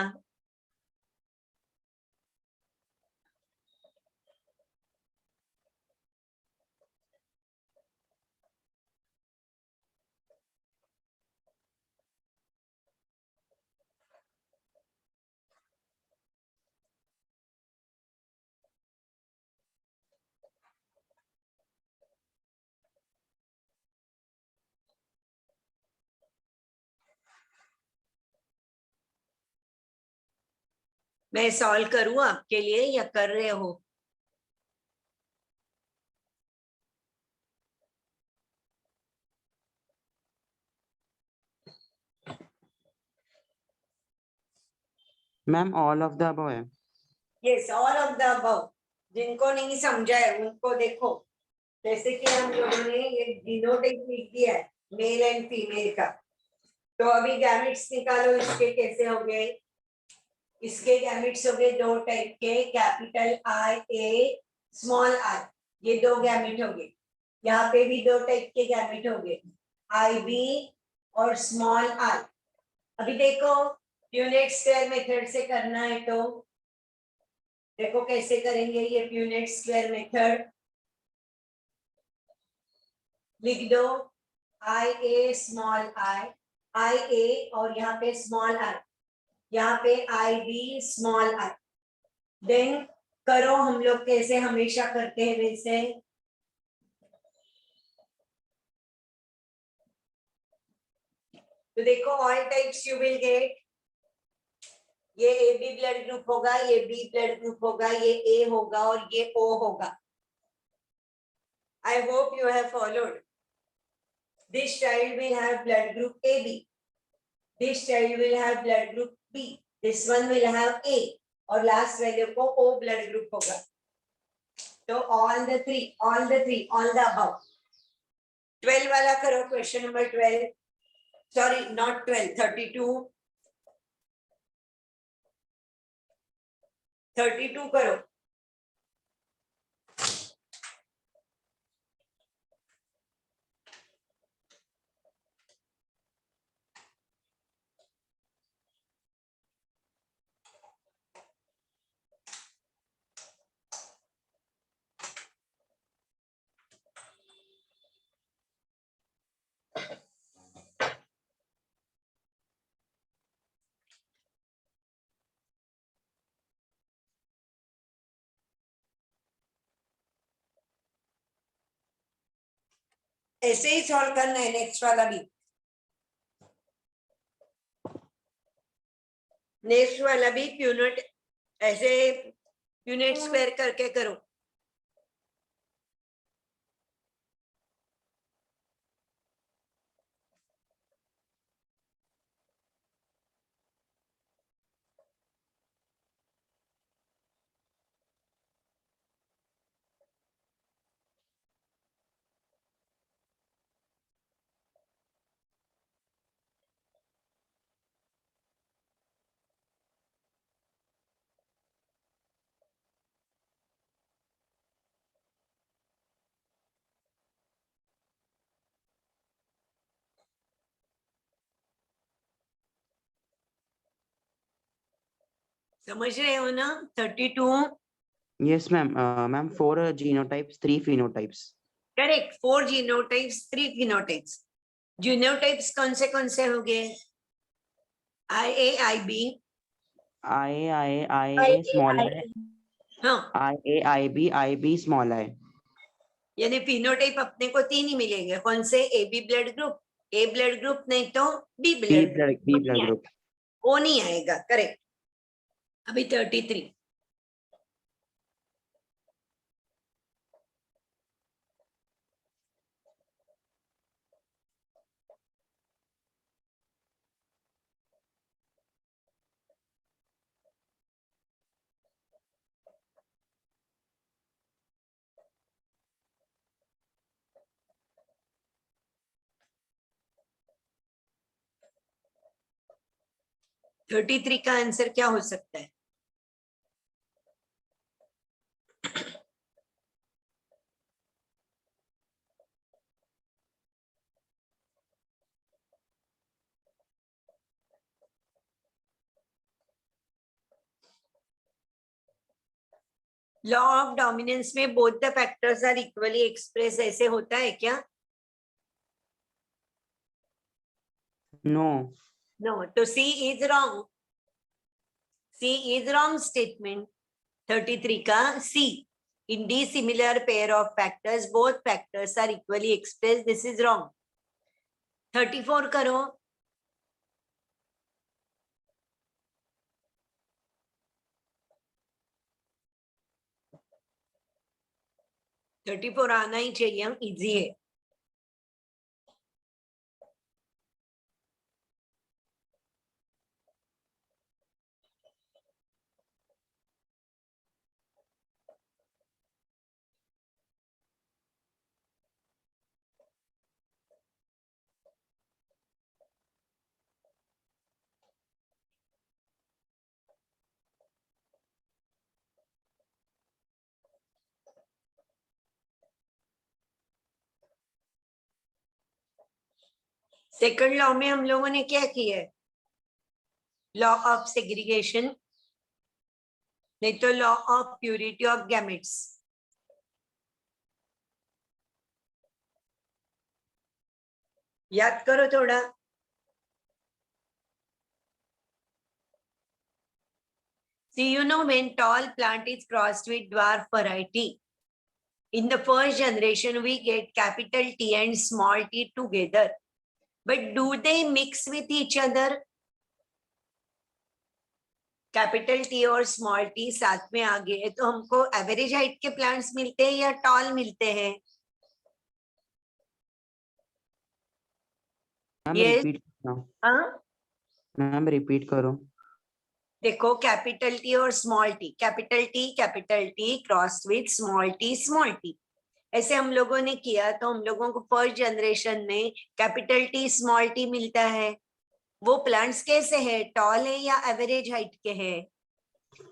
मैं सॉल्व करूं आपके लिए या कर रहे हो? Ma'am all of the above है। Yes, all of the above. जिनको नहीं समझा है उनको देखो, जैसे कि हम लोगों ने ये डिनोटेट लिख दिया है मेल एंड फीमेल का, तो अभी गैमेट्स निकालो, इसके कैसे हो गए? इसके गैमेट्स हो गए दो टाइप के, कैपिटल IA स्मॉल I, ये दो गैमेट हो गए। यहाँ पे भी दो टाइप के गैमेट हो गए, IB और स्मॉल I। अभी देखो यूनिट स्क्वायर मेथड से करना है तो देखो कैसे करेंगे ये यूनिट स्क्वायर मेथड। लिख दो IA स्मॉल IA और यहाँ पे स्मॉल I, यहाँ पे IB स्मॉल I। देन करो हम लोग कैसे हमेशा करते हैं वैसे। तो देखो all types you will get, ये AB ब्लड ग्रुप होगा, ये B ब्लड ग्रुप होगा, ये A होगा और ये O होगा। I hope you have followed. This child will have blood group AB. This child will have blood group B. This one will have A और last value को O blood group होगा। तो all the three, all the above। 12 वाला करो, question number 12। Sorry, not 12, 32. 32 करो. ऐसे ही solve करना है नेक्स्ट वाला भी. नेक्स्ट वाला भी यूनिट ऐसे यूनिट स्क्वायर करके करो. समझ रहे हो ना? 32. Yes, ma'am. Ma'am, 4 genotypes, 3 phenotypes. Correct. 4 genotypes, 3 phenotypes. Genotypes कौन से हो गए? IA, IA small I, हाँ. IB, IB small I. यानी फिनोटाइप अपने को 3 ही मिलेंगे. कौन से? AB blood group, A blood group, नहीं तो B B blood group. वो नहीं आएगा. करेक्ट. अभी 33. थर्टी थ्री का आंसर क्या हो सकता है? लॉ ऑफ डोमिनेंस में both the factors are equally express, ऐसे होता है क्या? No. नो. तो C is wrong. C is wrong statement. 33 का C. In D similar pair of factors, both factors are equally expressed. This is wrong. 34 करो. Thirty four आना ही चाहिए. Easy है. सेकंड लॉ में हम लोगों ने क्या किया है? लॉ ऑफ सेग्रीगेशन, नहीं तो law of purity of gametes. याद करो थोड़ा. See, you know, when tall plant is crossed with dwarf variety, in the first generation we get capital T and small t together. But do they mix with each other? Capital T और small T साथ में आ गए तो हमको average height के plants मिलते हैं या टॉल मिलते हैं? Ma'am Yes. रिपीट करो. हाँ, मैम रिपीट करो. देखो कैपिटल टी और small T, capital T cross with small T. ऐसे हम लोगों ने किया तो हम लोगों को फर्स्ट जनरेशन में कैपिटल टी स्मॉल टी मिलता है। वो प्लांट्स कैसे है, टॉल है या एवरेज हाइट के हैं?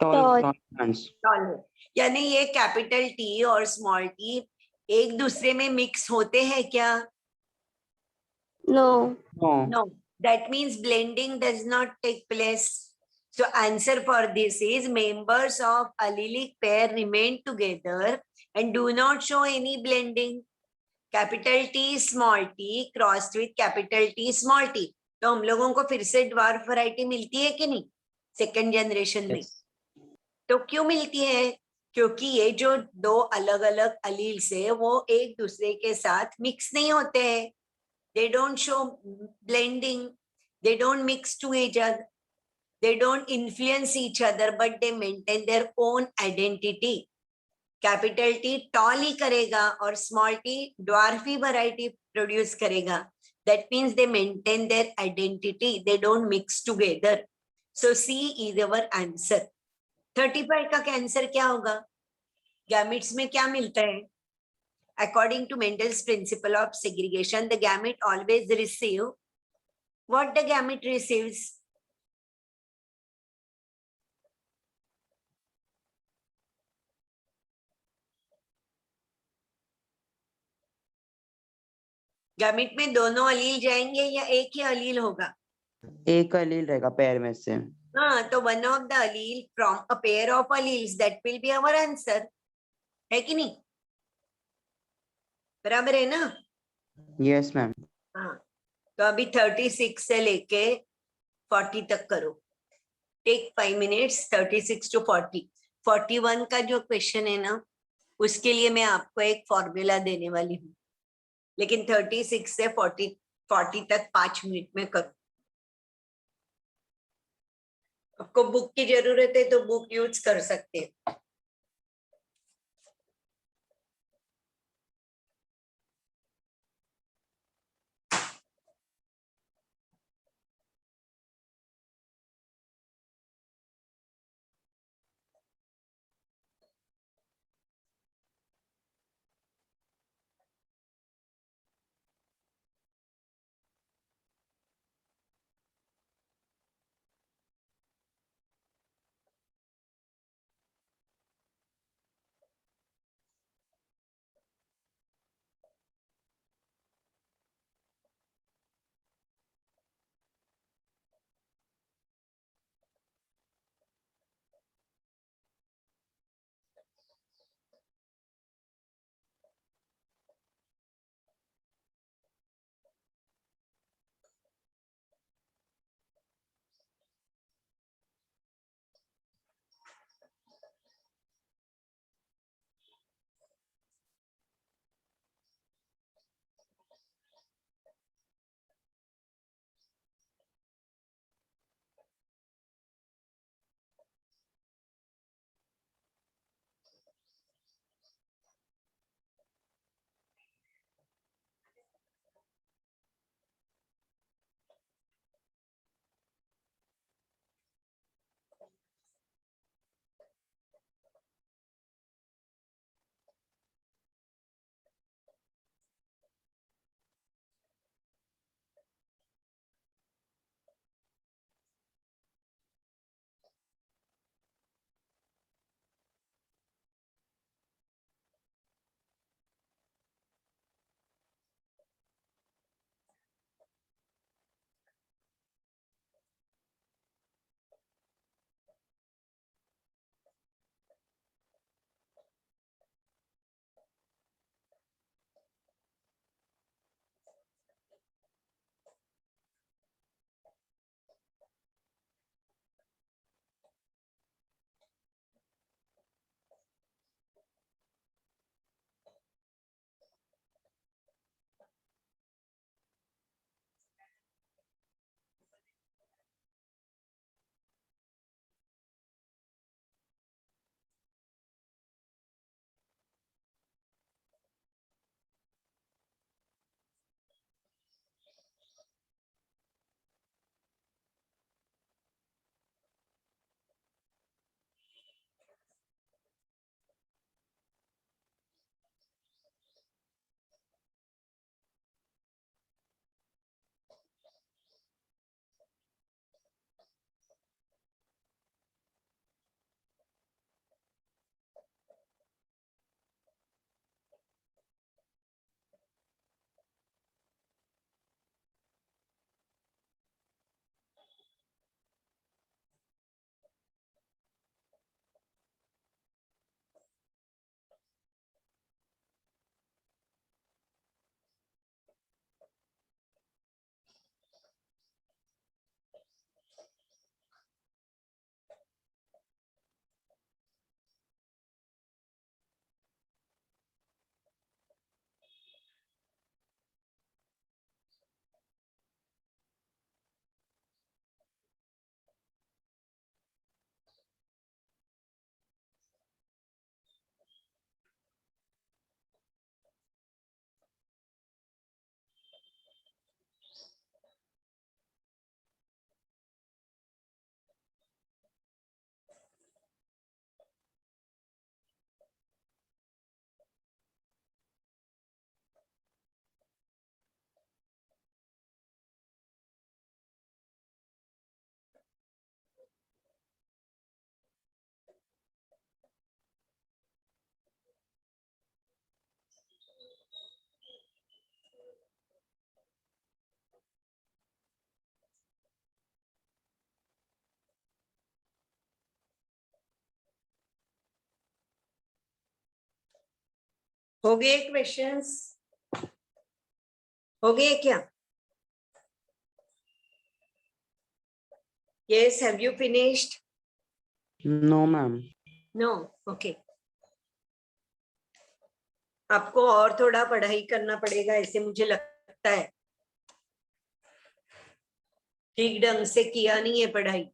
Tall Tall. Tall plants. Tall है। यानी ये कैपिटल टी और स्मॉल टी एक दूसरे में मिक्स होते हैं क्या? No. No. No, that means blending does not take place. So answer for this is members of allelic pair remain together and do not show any blending. Capital T small t crossed with capital T small t. तो हम लोगों को फिर से dwarf variety मिलती है कि नहीं सेकेंड जनरेशन में? तो क्यों मिलती है? क्योंकि ये जो दो अलग अलग अलील्स है वो एक दूसरे के साथ मिक्स नहीं होते हैं। They don't show blending. They don't mix to each other. They don't influence each other, but they maintain their own identity. Capital T tall ही करेगा और small t dwarf ही variety produce करेगा. That means they maintain their identity. They don't mix together. So C is our answer. 35 का answer क्या होगा? Gametes में क्या मिलता है? According to Mendel's principle of segregation, the gamete always receive what the gamete receives. Gamete में दोनों अलील जाएंगे या एक ही अलील होगा? एक अलील रहेगा पैर में से। हाँ, तो one of the allele from a pair of alleles, that will be our answer, है कि नहीं? बराबर है ना? Yes ma'am. हाँ, तो अभी 36 से लेके 40 तक करो। Take 5 minutes, 36 to 40। 41 का जो क्वेश्चन है ना, उसके लिए मैं आपको एक फॉर्मूला देने वाली हूँ, लेकिन 36 से 40 तक 5 मिनट में करो। आपको बुक की जरूरत है तो बुक यूज कर सकते हैं। हो गए क्वेश्चंस? हो गए क्या? Yes, have you finished? No, ma'am. No, okay. आपको और थोड़ा पढ़ाई करना पड़ेगा ऐसे मुझे लगता है, ठीक ढंग से किया नहीं है पढ़ाई।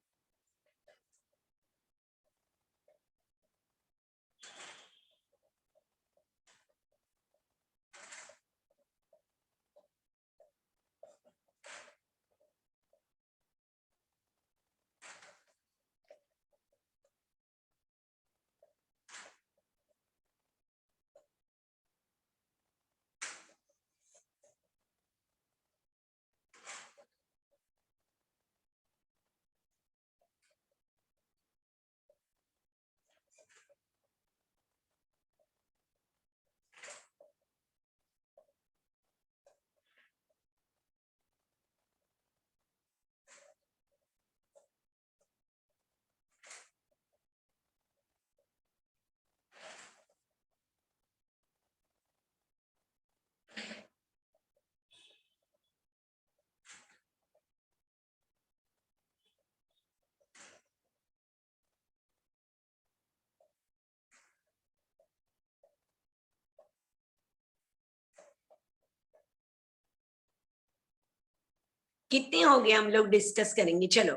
कितने हो गए हम लोग डिस्कस करेंगे, चलो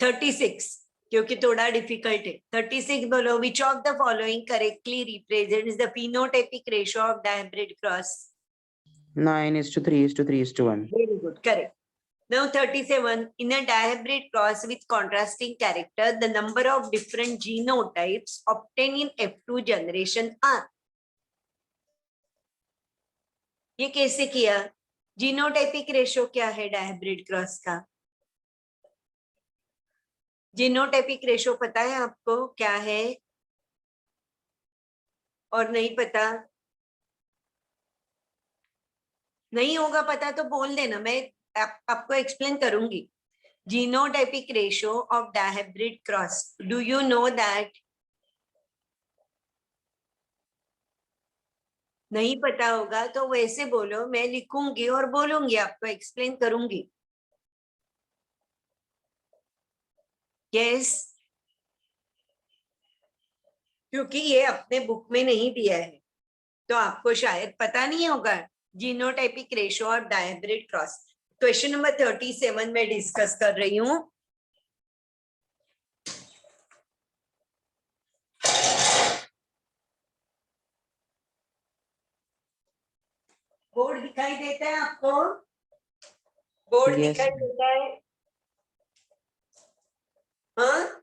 36, क्योंकि थोड़ा डिफिकल्ट है। 36 बोलो, which of the following correctly represents the phenotypic ratio of dihybrid cross? 9:3:3:1. Very good, correct. Now 37, in a dihybrid cross with contrasting character, the number of different genotypes obtained in F2 generation are. ये कैसे किया? Genotypic ratio क्या है dihybrid cross का? Genotypic ratio पता है आपको क्या है? और नहीं पता? नहीं होगा पता तो बोल देना, मैं आपको एक्सप्लेन करूंगी। Genotypic ratio of dihybrid cross, do you know that? नहीं पता होगा तो वैसे बोलो, मैं लिखूंगी और बोलूंगी, आपको एक्सप्लेन करूंगी। यस, क्योंकि ये अपने बुक में नहीं दिया है तो आपको शायद पता नहीं होगा। Genotypic ratio of dihybrid cross, question number 37 में डिस्कस कर रही हूं। बोर्ड दिखाई देता है आपको? Board Yes. दिखाई देता है? हाँ,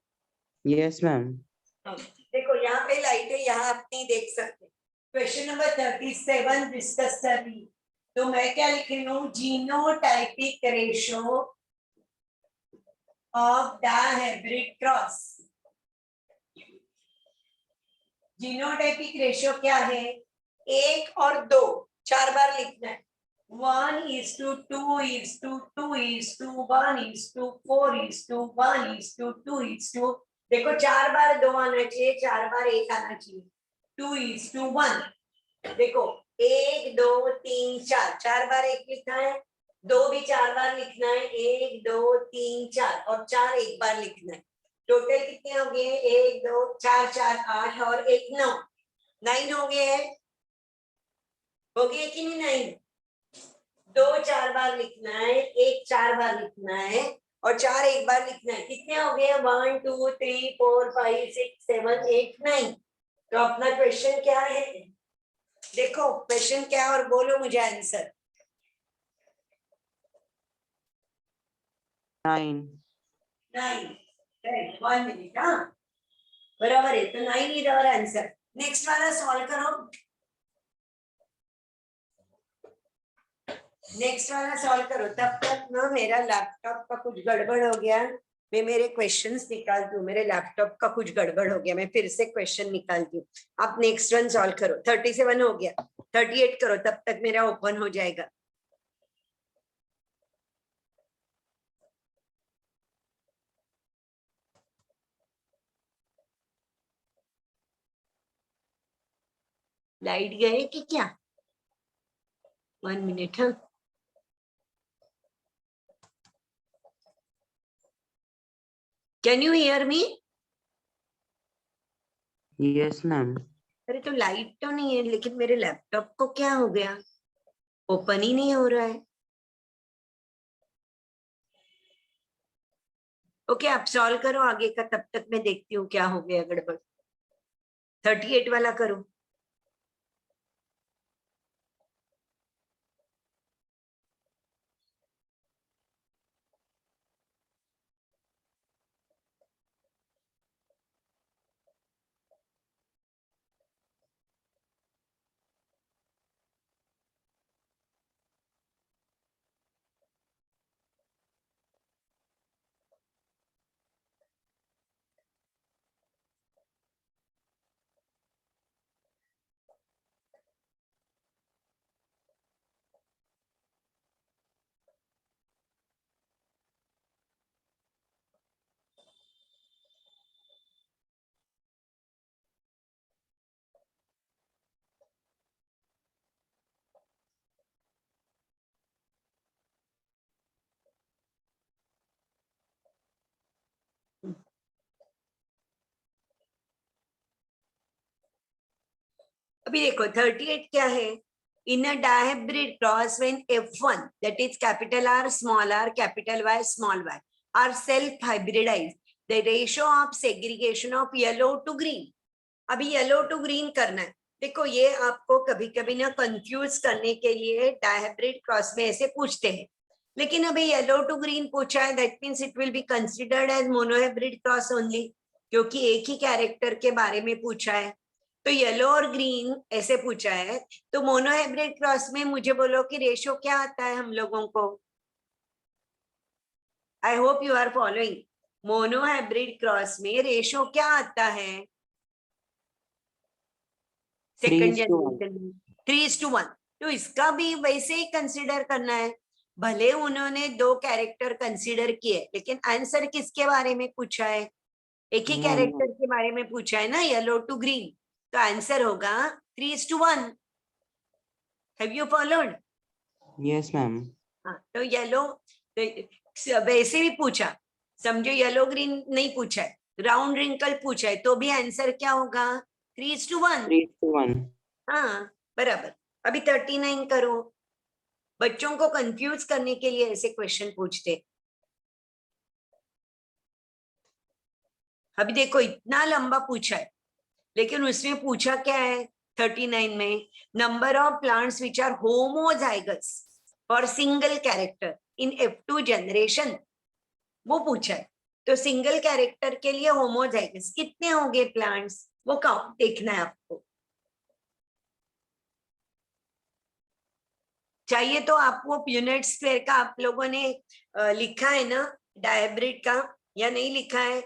Yes, ma'am. देखो यहाँ पे लाइट है, यहाँ आप नहीं देख सकते। क्वेश्चन नंबर 37 डिस्कस कर रही, तो मैं क्या लिख रही हूँ? Genotypic ratio of dihybrid cross. Genotypic ratio क्या है? 1 और 2, 4 बार लिखना है। 1:2:2:1:4:1:2:2। देखो 4 बार 2 आना चाहिए, 4 बार 1 आना चाहिए। 2:1, देखो 1 2 3 4, 4 बार 1 लिखना है। 2 भी 4 बार लिखना है, 1 2 3 4, और 4 1 बार लिखना है। टोटल कितने हो गए? 1 2 4 4 8 और 1 9, 9 हो गए हैं। हो गए कि नहीं? 9, 2 4 बार लिखना है, 1 4 बार लिखना है, और 4 1 बार लिखना है। कितने हो गए? 1 2 3 4 5 6 7 8 9। तो अपना क्वेश्चन क्या है? देखो क्वेश्चन क्या है और बोलो मुझे आंसर। 9. 9, 1 मिनट। हाँ बराबर है, तो 9 इज आवर आंसर। नेक्स्ट वाला सॉल्व करो। नेक्स्ट वाला सॉल्व करो। तब तक ना मेरा लैपटॉप का कुछ गड़बड़ हो गया, मैं मेरे क्वेश्चंस निकालती हूँ। मेरे लैपटॉप का कुछ गड़बड़ हो गया, मैं फिर से क्वेश्चन निकालती हूँ। आप नेक्स्ट वन सॉल्व करो। 37 हो गया, 38 करो, तब तक मेरा ओपन हो जाएगा। लाइट गए कि क्या? 1 मिनट। हाँ, can you hear me? Yes, ma'am. अरे तो लाइट तो नहीं है, लेकिन मेरे लैपटॉप को क्या हो गया? ओपन ही नहीं हो रहा है। ओके, आप सॉल्व करो आगे का, तब तक मैं देखती हूँ क्या हो गया गड़बड़। 38 वाला करो। अभी देखो 38 क्या है? In a dihybrid cross when F1 that is capital R small r capital Y small y are self hybridise, the ratio of segregation of yellow to green. अभी येलो टू ग्रीन करना है। देखो ये आपको कभी कभी ना कंफ्यूज करने के लिए डायब्रिड क्रॉस में ऐसे पूछते हैं, लेकिन अभी येलो टू ग्रीन पूछा है, that means it will be considered as monohybrid cross only, क्योंकि एक ही कैरेक्टर के बारे में पूछा है। तो येलो और ग्रीन ऐसे पूछा है, तो मोनोहाइब्रिड क्रॉस में मुझे बोलो कि रेशियो क्या आता है हम लोगों को। I hope you are following. Monohybrid cross में रेशियो क्या आता है? 2nd 3:1. जनरेशन में 3:1। तो इसका भी वैसे ही कंसिडर करना है। भले उन्होंने 2 कैरेक्टर कंसिडर किए, लेकिन आंसर किसके बारे में पूछा है? एक ही Mono. कैरेक्टर के बारे में पूछा है ना, येलो टू ग्रीन। तो आंसर होगा 3:1। Have you followed? Yes, ma'am. हाँ, तो येलो वैसे भी पूछा, समझो येलो ग्रीन नहीं पूछा है, राउंड रिंकल पूछा है, तो भी आंसर क्या होगा? 3:1। 3:1. हाँ बराबर। अभी 39 करो। बच्चों को कंफ्यूज करने के लिए ऐसे क्वेश्चन पूछते। अभी देखो इतना लंबा पूछा है, लेकिन उसमें पूछा क्या है 39 में? Number of plants which are homozygous for single character in F2 generation, वो पूछा है। तो सिंगल कैरेक्टर के लिए होमोजाइगस कितने होंगे प्लांट्स, वो काउंट देखना है आपको। चाहिए तो आपको यूनिट स्क्वायर का आप लोगों ने लिखा है ना डायब्रिड का, या नहीं लिखा है?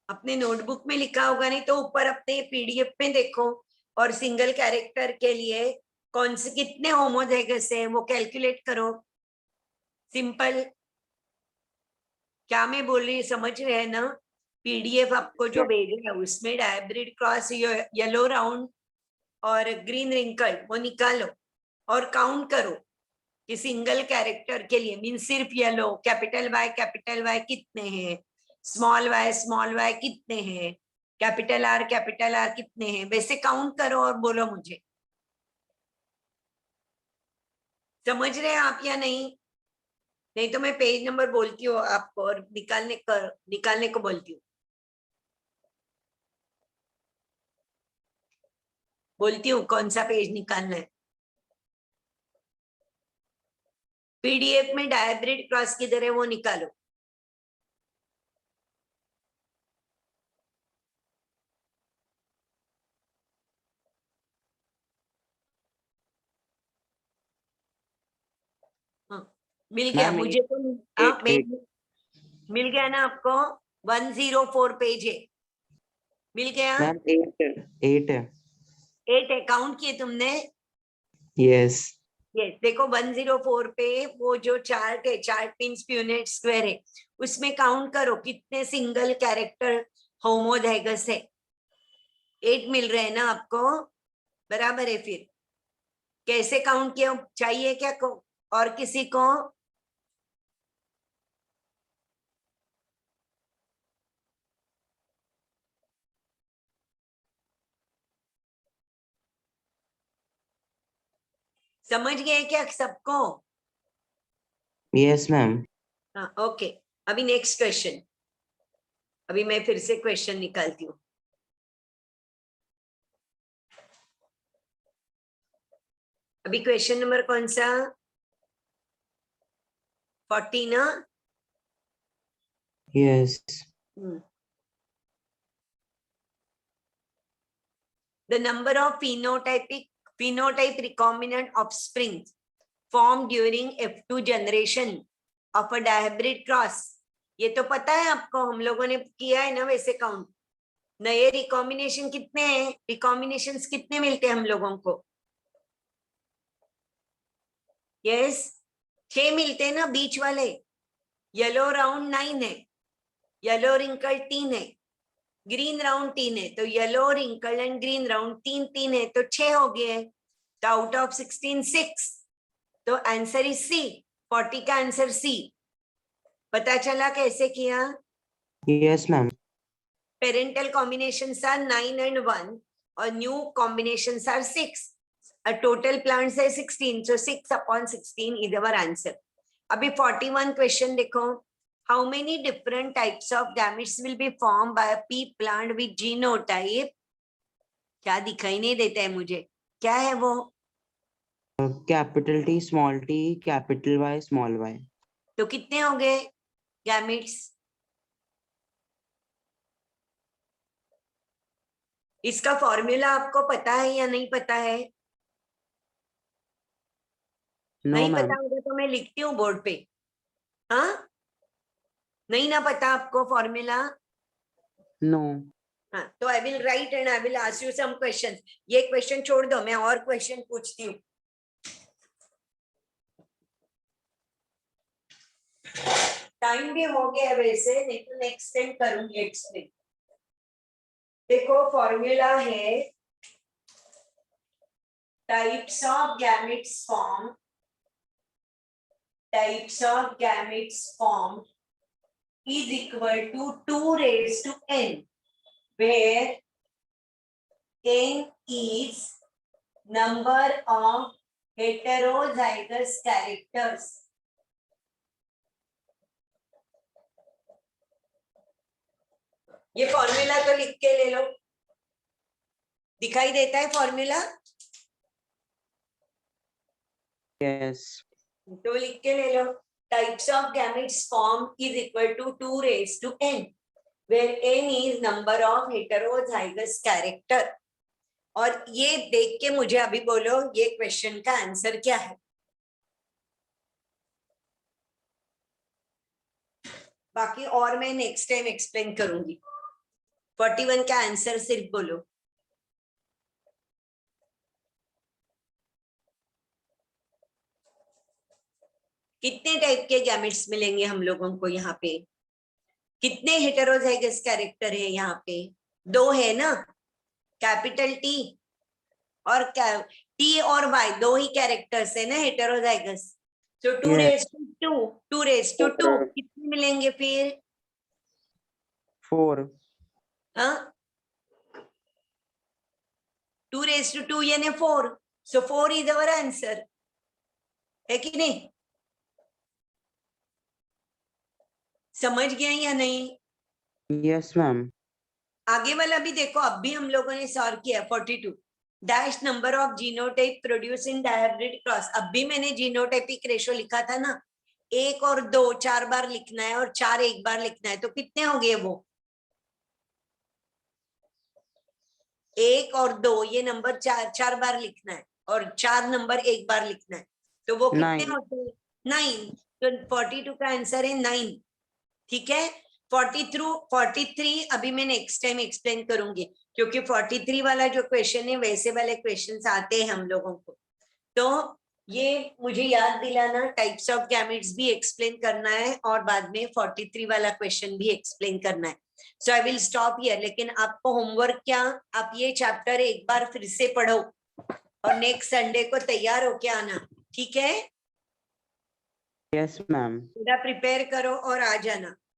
अपने नोटबुक में लिखा होगा, नहीं तो ऊपर अपने PDF में देखो, और सिंगल कैरेक्टर के लिए कौन से कितने होमोजाइगस है वो कैलकुलेट करो। सिंपल। क्या मैं बोल रही समझ रहे हैं ना? PDF आपको जो भेजा है उसमें डायब्रिड क्रॉस येलो राउंड और ग्रीन रिंकल वो निकालो और काउंट करो कि सिंगल कैरेक्टर के लिए मीन सिर्फ येलो कैपिटल Y कितने हैं, स्मॉल y कितने हैं, कैपिटल R कितने हैं, वैसे काउंट करो और बोलो मुझे। समझ रहे हैं आप या नहीं? नहीं तो मैं पेज नंबर बोलती हूँ आपको और निकालने को बोलती हूँ। बोलती हूँ कौन सा पेज निकालना है। PDF में डायब्रिड क्रॉस किधर है वो निकालो। हाँ, मिल गया Ma'am, मुझे तो। हाँ, 8. मिल गया ना आपको? 104 पेज है। मिल गया? Ma'am, 8. 8. 8 है, काउंट किए तुमने? Yes. यस, देखो 104 पे वो जो चार्ट है, चार्ट मीन्स यूनिट स्क्वायर है, उसमें काउंट करो कितने सिंगल कैरेक्टर होमोजाइगस है। 8 मिल रहे हैं ना आपको, बराबर है। फिर कैसे काउंट किया चाहिए क्या को और किसी को? समझ गए क्या सबको? Yes, ma'am. हाँ, ओके। अभी नेक्स्ट क्वेश्चन, अभी मैं फिर से क्वेश्चन निकालती हूँ। अभी क्वेश्चन नंबर कौन सा? 40 ना? Yes. The number of phenotype recombinant offspring formed during F2 generation of a dihybrid cross. ये तो पता है आपको, हम लोगों ने किया है ना वैसे काउंट। नए रिकॉम्बिनेशन कितने हैं? रिकॉम्बिनेशंस कितने मिलते हैं हम लोगों को? यस, 6 मिलते हैं ना बीच वाले। येलो राउंड 9 है, येलो रिंकल 3 है, ग्रीन राउंड 3 है। तो yellow wrinkle and green round 3 है तो 6 हो गए। तो आउट ऑफ 16 6। तो आंसर इज सी, 40 का आंसर सी। पता चला कैसे किया? Yes, ma'am. Parental combinations are 9 and 1 और new combinations are 6। A total plants है 16, so 6/16 is our answer. अभी 41 क्वेश्चन देखो। How many different types of gametes will be formed by a pea plant with genotype? क्या दिखाई नहीं देता है मुझे, क्या है वो? Capital T, small t, capital Y, small y. तो कितने हो गए गैमेट्स? इसका फॉर्मूला आपको पता है या नहीं पता है? No, नहीं ma'am. पता होगा तो मैं लिखती हूँ बोर्ड पे। हाँ, नहीं ना पता आपको फॉर्मूला? No. हाँ, तो I will write and I will ask you some questions. ये क्वेश्चन छोड़ दो, मैं और क्वेश्चन पूछती हूँ। टाइम भी हो गया वैसे, नहीं तो नेक्स्ट टाइम करूंगी एक्सप्लेन। देखो फॉर्मूला है types of gametes form, types of gametes form is equal to 2 raised to n, where n is number of heterozygous characters. ये फॉर्मूला तो लिख के ले लो, दिखाई देता है फॉर्मूला? Yes. तो लिख के ले लो, types of gametes form is equal to 2 raised to n, where n is number of heterozygous character. और ये देख के मुझे अभी बोलो ये क्वेश्चन का आंसर क्या है। बाकी और मैं नेक्स्ट टाइम एक्सप्लेन करूंगी। 41 का आंसर सिर्फ बोलो। कितने टाइप के गैमेट्स मिलेंगे हम लोगों को यहाँ पे? कितने हेटेरोजाइगस कैरेक्टर है यहाँ पे? 2 है ना, कैपिटल टी और टी और वाई, 2 ही कैरेक्टर्स है ना heterozygous. So 2 Yes. raised to 2, 2 raised to 2 कितने मिलेंगे फिर? 4. हाँ, 2 raised to 2 यानी 4, so 4 is our answer, है कि नहीं? समझ गए या नहीं? Yes, ma'am. आगे वाला भी देखो, अब भी हम लोगों ने सॉल्व किया। 42 dash number of genotype produce in dihybrid cross. अब भी मैंने जीनोटाइपिक रेशो लिखा था ना, 1 और 2 4 बार लिखना है और 4 1 बार लिखना है। तो कितने हो गए वो? 1 और 2 ये नंबर 4 बार लिखना है और 4 नंबर 1 बार लिखना है। तो वो कितने 9. होते हैं? 9। तो 42 का आंसर है 9। ठीक है, 43 अभी मैं नेक्स्ट टाइम एक्सप्लेन करूंगी, क्योंकि 43 वाला जो क्वेश्चन है वैसे वाले क्वेश्चंस आते हैं हम लोगों को। तो ये मुझे याद दिलाना, टाइप्स ऑफ गैमेट्स भी एक्सप्लेन करना है और बाद में 43 वाला क्वेश्चन भी एक्सप्लेन करना है। सो आई विल स्टॉप हियर। लेकिन आपको होमवर्क क्या, आप ये चैप्टर एक बार फिर से पढ़ो और नेक्स्ट संडे को तैयार होके आना, ठीक है? Yes ma'am. पूरा प्रिपेयर करो और आ जाना।